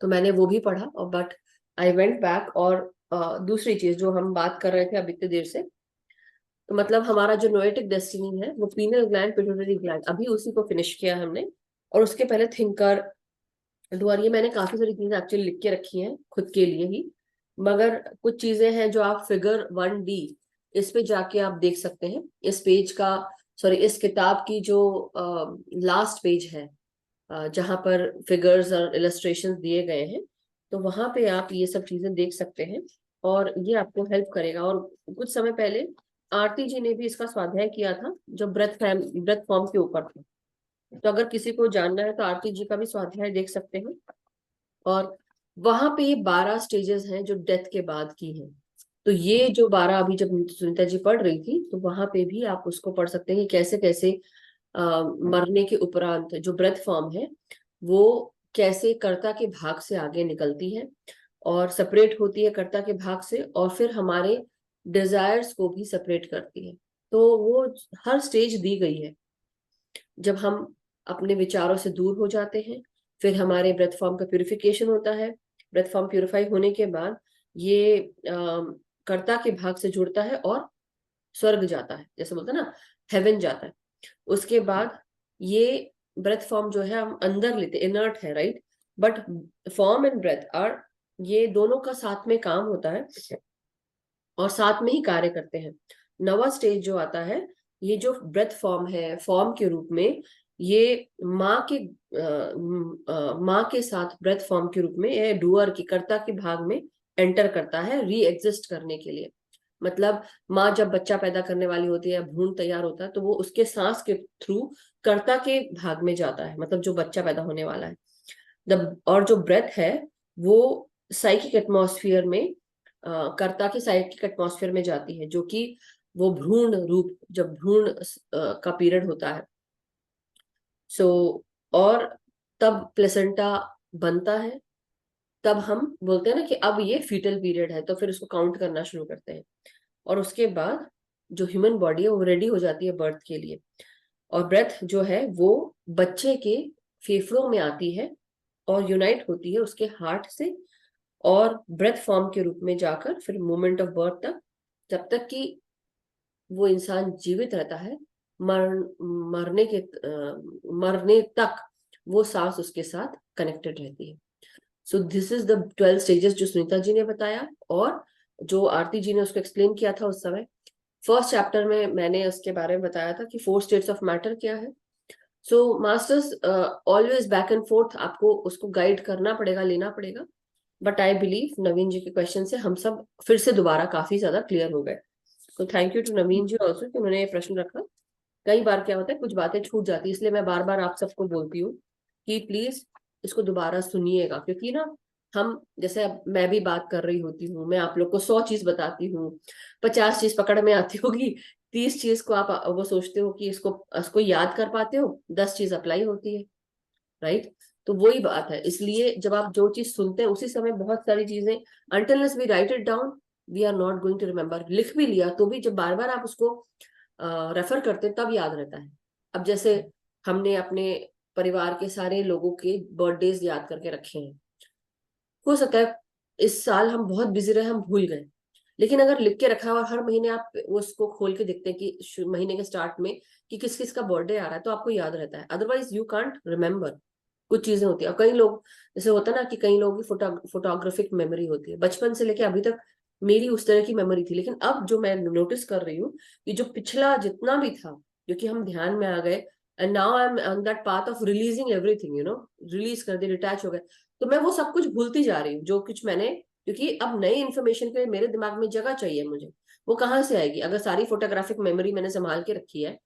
तो मैंने वो भी पढ़ा, और बट आई वेंट बैक, और दूसरी चीज जो हम बात कर रहे थे अभी इतनी देर से, तो मतलब हमारा जो नोएटिक डेस्टिनी है वो पीनल ग्लैंड, पिट्यूटरी ग्लैंड, अभी उसी को फिनिश किया हमने। और उसके पहले थिंकर, डूअर, ये मैंने काफी सारी चीजें एक्चुअली लिख के रखी हैं खुद के लिए ही, मगर कुछ चीजें हैं जो आप फिगर 1D इस पे जाके आप देख सकते हैं। इस पेज का, सॉरी, इस किताब की जो लास्ट पेज है, जहां पर फिगर्स और इलस्ट्रेशंस दिए गए हैं, तो वहां पे आप ये सब चीजें देख सकते हैं, और ये आपको हेल्प करेगा। और कुछ समय पहले आरती जी ने भी इसका स्वाध्याय किया था, जो ब्रेथ फॉर्म के ऊपर था, तो अगर किसी को जानना है तो आरती जी का भी स्वाध्याय देख सकते हैं। और वहां पे ये 12 स्टेजेस हैं जो डेथ के बाद की हैं, तो ये जो 12 अभी जब सुनीता जी पढ़ रही थी, तो वहां पे भी आप उसको पढ़ सकते हैं कि कैसे कैसे मरने के उपरांत जो ब्रेथ फॉर्म है वो कैसे कर्ता के भाग से आगे निकलती है और सेपरेट होती है कर्ता के भाग से, और फिर हमारे डिजायर्स को भी सेपरेट करती है। तो वो हर स्टेज दी गई है। जब हम अपने विचारों से दूर हो जाते हैं, फिर हमारे ब्रेथ फॉर्म का प्यूरिफिकेशन होता है। ब्रेथ फॉर्म प्यूरिफाई होने के बाद ये कर्ता के भाग से जुड़ता है और स्वर्ग जाता है, जैसे बोलते हैं ना, हेवन जाता है। उसके बाद ये ब्रेथ फॉर्म जो है हम अंदर लेते, इनर्ट है, right, but form and breath are, ये दोनों का साथ में काम होता है और साथ में ही कार्य करते हैं। नवा स्टेज जो आता है, ये जो ब्रेथ फॉर्म है, फॉर्म के रूप में, ये माँ के साथ ब्रेथ फॉर्म के रूप में ये डूअर की, कर्ता के भाग में एंटर करता है री एग्जिस्ट करने के लिए। मतलब माँ जब बच्चा पैदा करने वाली होती है, भ्रूण तैयार होता है, तो वो उसके सांस के थ्रू कर्ता के भाग में जाता है, मतलब जो बच्चा पैदा होने वाला है। और जो ब्रेथ है वो साइकिक एटमॉस्फेयर में, कर्ता के साइकिक एटमॉस्फेयर में जाती है, जो कि वो भ्रूण रूप, जब भ्रूण का पीरियड होता है। सो और तब प्लेसेंटा बनता है, तब हम बोलते हैं ना कि अब ये फीटल पीरियड है, तो फिर उसको काउंट करना शुरू करते हैं। और उसके बाद जो ह्यूमन बॉडी है वो रेडी हो जाती है बर्थ के लिए। और ब्रेथ जो है वो बच्चे के फेफड़ों में आती है और यूनाइट होती है उसके हार्ट से, और ब्रेथ फॉर्म के रूप में जाकर फिर मोमेंट ऑफ बर्थ तक, जब तक कि वो इंसान जीवित रहता है, मरने तक वो सांस उसके साथ कनेक्टेड रहती है। So this is the 12 stages जो सुनीता जी ने बताया, और जो आरती जी ने उसको एक्सप्लेन किया था उस समय। फर्स्ट चैप्टर में मैंने उसके बारे में बताया था कि 4 स्टेट्स ऑफ मैटर क्या है। सो masters always back and fourth आपको उसको गाइड करना पड़ेगा, लेना पड़ेगा, बट आई बिलीव नवीन जी के क्वेश्चन से हम सब फिर से दोबारा काफी ज्यादा क्लियर हो गए। तो thank you to Naveen ji also कि उन्होंने ये प्रश्न रखा। कई बार क्या होता है, कुछ बातें छूट जाती है, इसलिए मैं बार बार आप सबको बोलती हूँ कि प्लीज इसको दोबारा सुनिएगा, क्योंकि ना हम, जैसे अब मैं भी बात कर रही होती हूँ, मैं आप लोग को 100 चीज बताती हूँ, 50 चीज पकड़ में आती होगी, 30 चीज को आप वो सोचते हो कि इसको याद कर पाते हो, 10 चीज अप्लाई होती है, राइट। तो वही बात है, इसलिए जब आप जो चीज सुनते हैं उसी समय बहुत सारी चीजें, until we write it down we are not going to remember. लिख भी लिया तो भी जब बार बार आप उसको रेफर करते हैं तब याद रहता है। अब जैसे हमने अपने परिवार के सारे लोगों के बर्थडेज याद करके रखे हैं, हो सकता है इस साल हम बहुत बिजी रहे, हम भूल गए, लेकिन अगर लिख के रखा है और हर महीने आप उसको खोल के देखते हैं कि महीने के स्टार्ट में कि किस किस का बर्थडे आ रहा है, तो आपको याद रहता है, अदरवाइज यू कांट रिमेम्बर। कुछ चीजें होती है, और कई लोग, जैसे होता है ना कि कई लोगों की फोटोग्राफिक मेमोरी होती है, बचपन से लेके अभी तक मेरी उस तरह की मेमोरी थी, लेकिन अब जो मैं नोटिस कर रही हूँ कि जो पिछला जितना भी था, क्योंकि हम ध्यान में आ गए, and now I am on that path of releasing everything, release कर दिया, डिटैच हो गए, तो मैं वो सब कुछ भूलती जा रही हूँ जो कुछ मैंने, क्योंकि अब नई इन्फॉर्मेशन के लिए मेरे दिमाग में जगह चाहिए मुझे, वो कहाँ से आएगी अगर सारी फोटोग्राफिक मेमोरी मैंने संभाल के रखी है,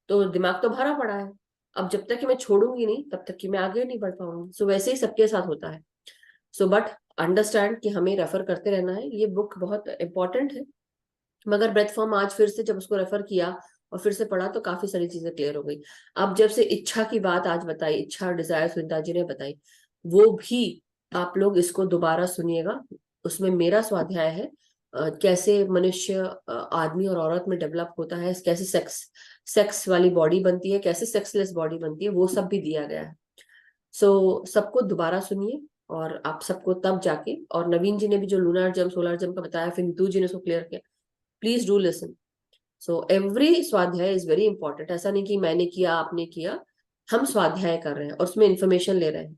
तो दिमाग तो भरा पड़ा है। अब जब तक कि मैं छोड़ूंगी नहीं तब तक कि मैं आगे नहीं बढ़ पाऊंगी। सो वैसे ही सबके साथ होता है। सो बट अंडरस्टैंड कि हमें रेफर करते रहना है। ये बुक बहुत इंपॉर्टेंट है, मगर ब्रेथ फॉर्म आज फिर से जब उसको रेफर किया और फिर से पढ़ा तो काफी सारी चीजें क्लियर हो गई। अब जब से इच्छा की बात आज बताई, इच्छा और डिजायर सुनीता जी ने बताई, वो भी आप लोग इसको दोबारा सुनिएगा। उसमें मेरा स्वाध्याय है कैसे मनुष्य आदमी और औरत में डेवलप होता है, कैसे सेक्स वाली बॉडी बनती है, कैसे सेक्सलेस बॉडी बनती है, वो सब भी दिया गया है। सो सबको दोबारा सुनिए और आप सबको तब जाके, और नवीन जी ने भी जो लूनर जम सोलर जम का बताया, फिर नीतू जी ने उसको क्लियर किया, please do listen. So every स्वाध्याय इज वेरी इंपॉर्टेंट। ऐसा नहीं कि मैंने किया आपने किया, हम स्वाध्याय कर रहे हैं और उसमें इंफॉर्मेशन ले रहे हैं।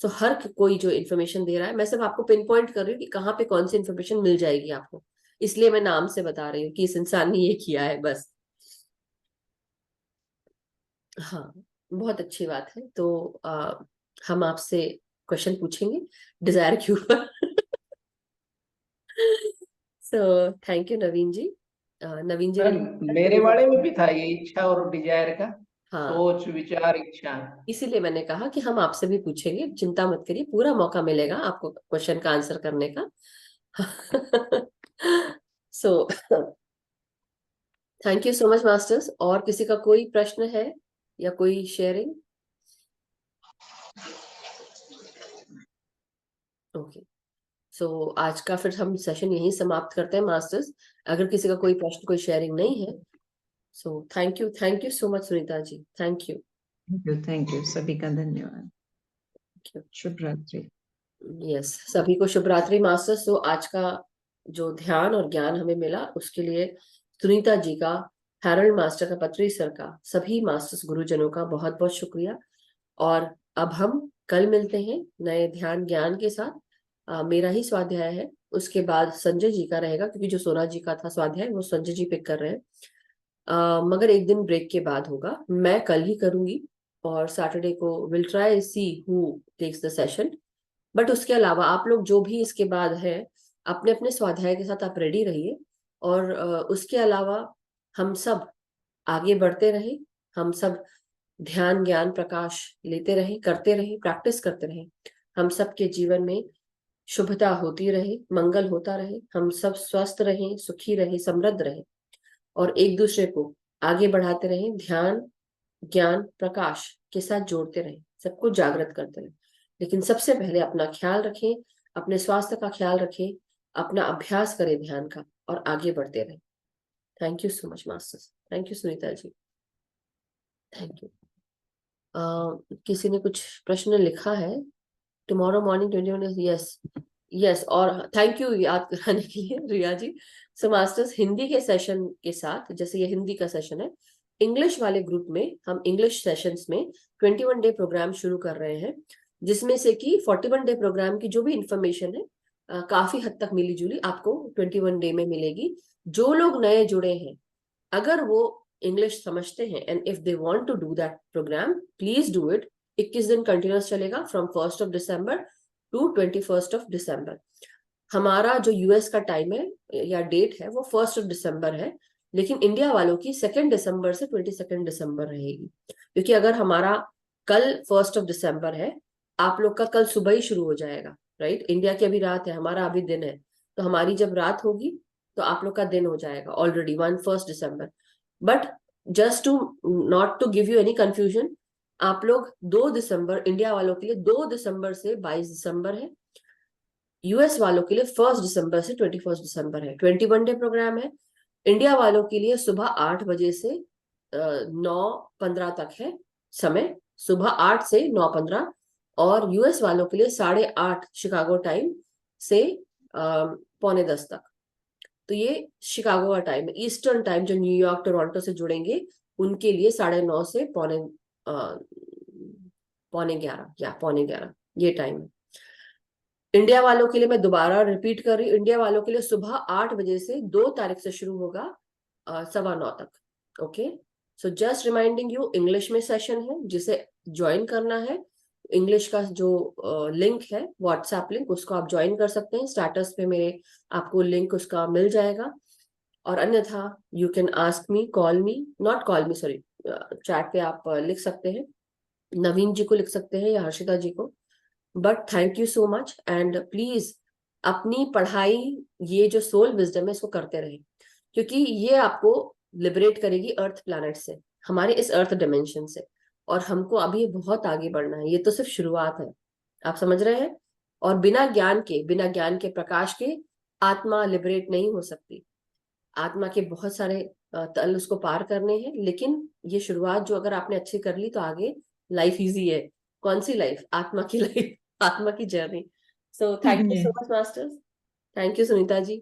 सो हर कोई जो इन्फॉर्मेशन दे रहा है, मैं सिर्फ आपको पिन पॉइंट कर रही हूँ कि कहाँ पे कौन सी इन्फॉर्मेशन मिल जाएगी आपको, इसलिए मैं नाम से बता रही हूँ कि इस इंसान ने ये किया है बस। हाँ, बहुत अच्छी बात है। तो हम आपसे क्वेश्चन पूछेंगे डिजायर के ऊपर। सो थैंक यू नवीन जी। नवीन जी ने मैम लिखा कि मेरे मुझे, वाले में भी था ये इच्छा और डिजायर का, हाँ, सोच विचार इच्छा। इसीलिए मैंने कहा कि हम आपसे भी पूछेंगे, चिंता मत करिए, पूरा मौका मिलेगा आपको क्वेश्चन का आंसर करने का। सो thank you so much masters. और किसी का कोई प्रश्न है या कोई शेयरिंग? ओके, सो आज का फिर हम सेशन यहीं समाप्त करते हैं मास्टर्स। अगर किसी का कोई प्रश्न, कोई शेयरिंग नहीं है, so thank you so much Sunita ji, thank you. Thank you, सभी का धन्यवाद। शुभ रात्रि। यस, सभी को शुभ रात्रि मास्टर्स। सो आज का जो ध्यान और ज्ञान हमें मिला उसके लिए सुनीता जी का, हैरल्ड मास्टर का, पत्री सर का, सभी मास्टर्स गुरुजनों का बहुत बहुत शुक्रिया। और अब हम कल मिलते हैं नए ध्यान ज्ञान के साथ। मेरा ही स्वाध्याय है, उसके बाद संजय जी का रहेगा, क्योंकि जो सोना जी का था स्वाध्याय वो संजय जी पिक कर रहे हैं। मगर एक दिन ब्रेक के बाद होगा, मैं कल ही करूंगी और सैटरडे को will try see who takes the session. But उसके अलावा आप लोग जो भी इसके बाद है, अपने अपने स्वाध्याय के साथ आप रेडी रहिए। और उसके अलावा हम सब आगे बढ़ते रहे, हम सब ध्यान ज्ञान प्रकाश लेते रहे, करते रहे, प्रैक्टिस करते रहे। हम सब के जीवन में शुभता होती रहे, मंगल होता रहे, हम सब स्वस्थ रहें, सुखी रहे, समृद्ध रहे, और एक दूसरे को आगे बढ़ाते रहे, ध्यान ज्ञान प्रकाश के साथ जोड़ते रहें, सबको जागृत करते रहें। लेकिन सबसे पहले अपना ख्याल रखें, अपने स्वास्थ्य का ख्याल रखें, अपना अभ्यास करें ध्यान का, और आगे बढ़ते रहें। Thank you so much masters, thank you Sunita ji, thank you. किसी ने कुछ प्रश्न लिखा है? टुमारो मॉर्निंग 21, यस यस, और थैंक यू याद कराने के लिए रिया जी। सो मास्टर्स, हिंदी के सेशन के साथ, जैसे ये हिंदी का सेशन है, इंग्लिश वाले ग्रुप में हम इंग्लिश सेशंस में 21 डे प्रोग्राम शुरू कर रहे हैं, जिसमें से कि 41 डे प्रोग्राम की जो भी इंफॉर्मेशन है काफी हद तक मिली जुली आपको 21 डे में मिलेगी। जो लोग नए जुड़े हैं, अगर वो इंग्लिश समझते हैं and if they want to do that programme, please do it. 21 दिन कंटिन्यूस चलेगा, फ्रॉम 1 दिसंबर टू 21 दिसंबर। हमारा जो यूएस का टाइम है या डेट है वो 1 दिसंबर है, लेकिन इंडिया वालों की 2 दिसंबर से 22 दिसंबर रहेगी। क्योंकि अगर हमारा कल 1 दिसंबर है, आप लोग का कल सुबह ही शुरू हो जाएगा, राइट? इंडिया की अभी रात है, हमारा अभी दिन है, तो हमारी जब रात होगी तो आप लोग का दिन हो जाएगा ऑलरेडी 1 दिसंबर। But just to not to give you any confusion, आप लोग 2 दिसंबर, इंडिया वालों के लिए 2 दिसंबर से 22 दिसंबर है, यूएस वालों के लिए 1 दिसंबर से 21 दिसंबर है। 21 डे प्रोग्राम है। इंडिया वालों के लिए सुबह 8 बजे से 9:15 तक है समय, सुबह 8 से 9:15, और यूएस वालों के लिए 8:30 शिकागो टाइम से 9:45 तक। तो ये शिकागो का टाइम है। ईस्टर्न टाइम जो न्यूयॉर्क टोरंटो से जुड़ेंगे उनके लिए 9:30 से 11:45 या 11:45 ये टाइम है। इंडिया वालों के लिए मैं दोबारा रिपीट कर रही हूँ, इंडिया वालों के लिए सुबह 8 बजे से 2 तारीख से शुरू होगा 9:15 तक। Okay, so just reminding you, English में सेशन है, जिसे ज्वाइन करना है, इंग्लिश का जो लिंक है व्हाट्सएप लिंक, उसको आप ज्वाइन कर सकते हैं। स्टेटस पे मेरे आपको लिंक उसका मिल जाएगा। और अन्यथा you can ask me, call me, not call me sorry, chat पे आप लिख सकते हैं, नवीन जी को लिख सकते हैं या हर्षिता जी को। But thank you so much, and please अपनी पढ़ाई, ये जो सोल विजडम है इसको करते रहे, क्योंकि ये आपको लिबरेट करेगी अर्थ प्लैनेट से, हमारे इस अर्थ डिमेंशन से। और हमको अभी बहुत आगे बढ़ना है, ये तो सिर्फ शुरुआत है, आप समझ रहे हैं। और बिना ज्ञान के प्रकाश के आत्मा लिबरेट नहीं हो सकती। आत्मा के बहुत सारे तल उसको पार करने हैं, लेकिन ये शुरुआत जो अगर आपने अच्छी कर ली तो आगे लाइफ इजी है। कौन सी लाइफ? आत्मा की लाइफ, आत्मा की journey. So thank you so much masters, thank you Sunita ji,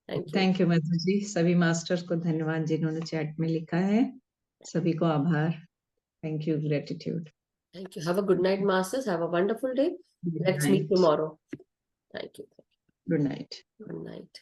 thank you. Thank you Madhu ji. सभी मास्टर्स को धन्यवाद जिन्होंने चैट में लिखा है, सभी को आभार। Thank you, gratitude. Thank you. Have a good night, masters. Have a wonderful day. Let's meet tomorrow. Thank you. Good night. Good night.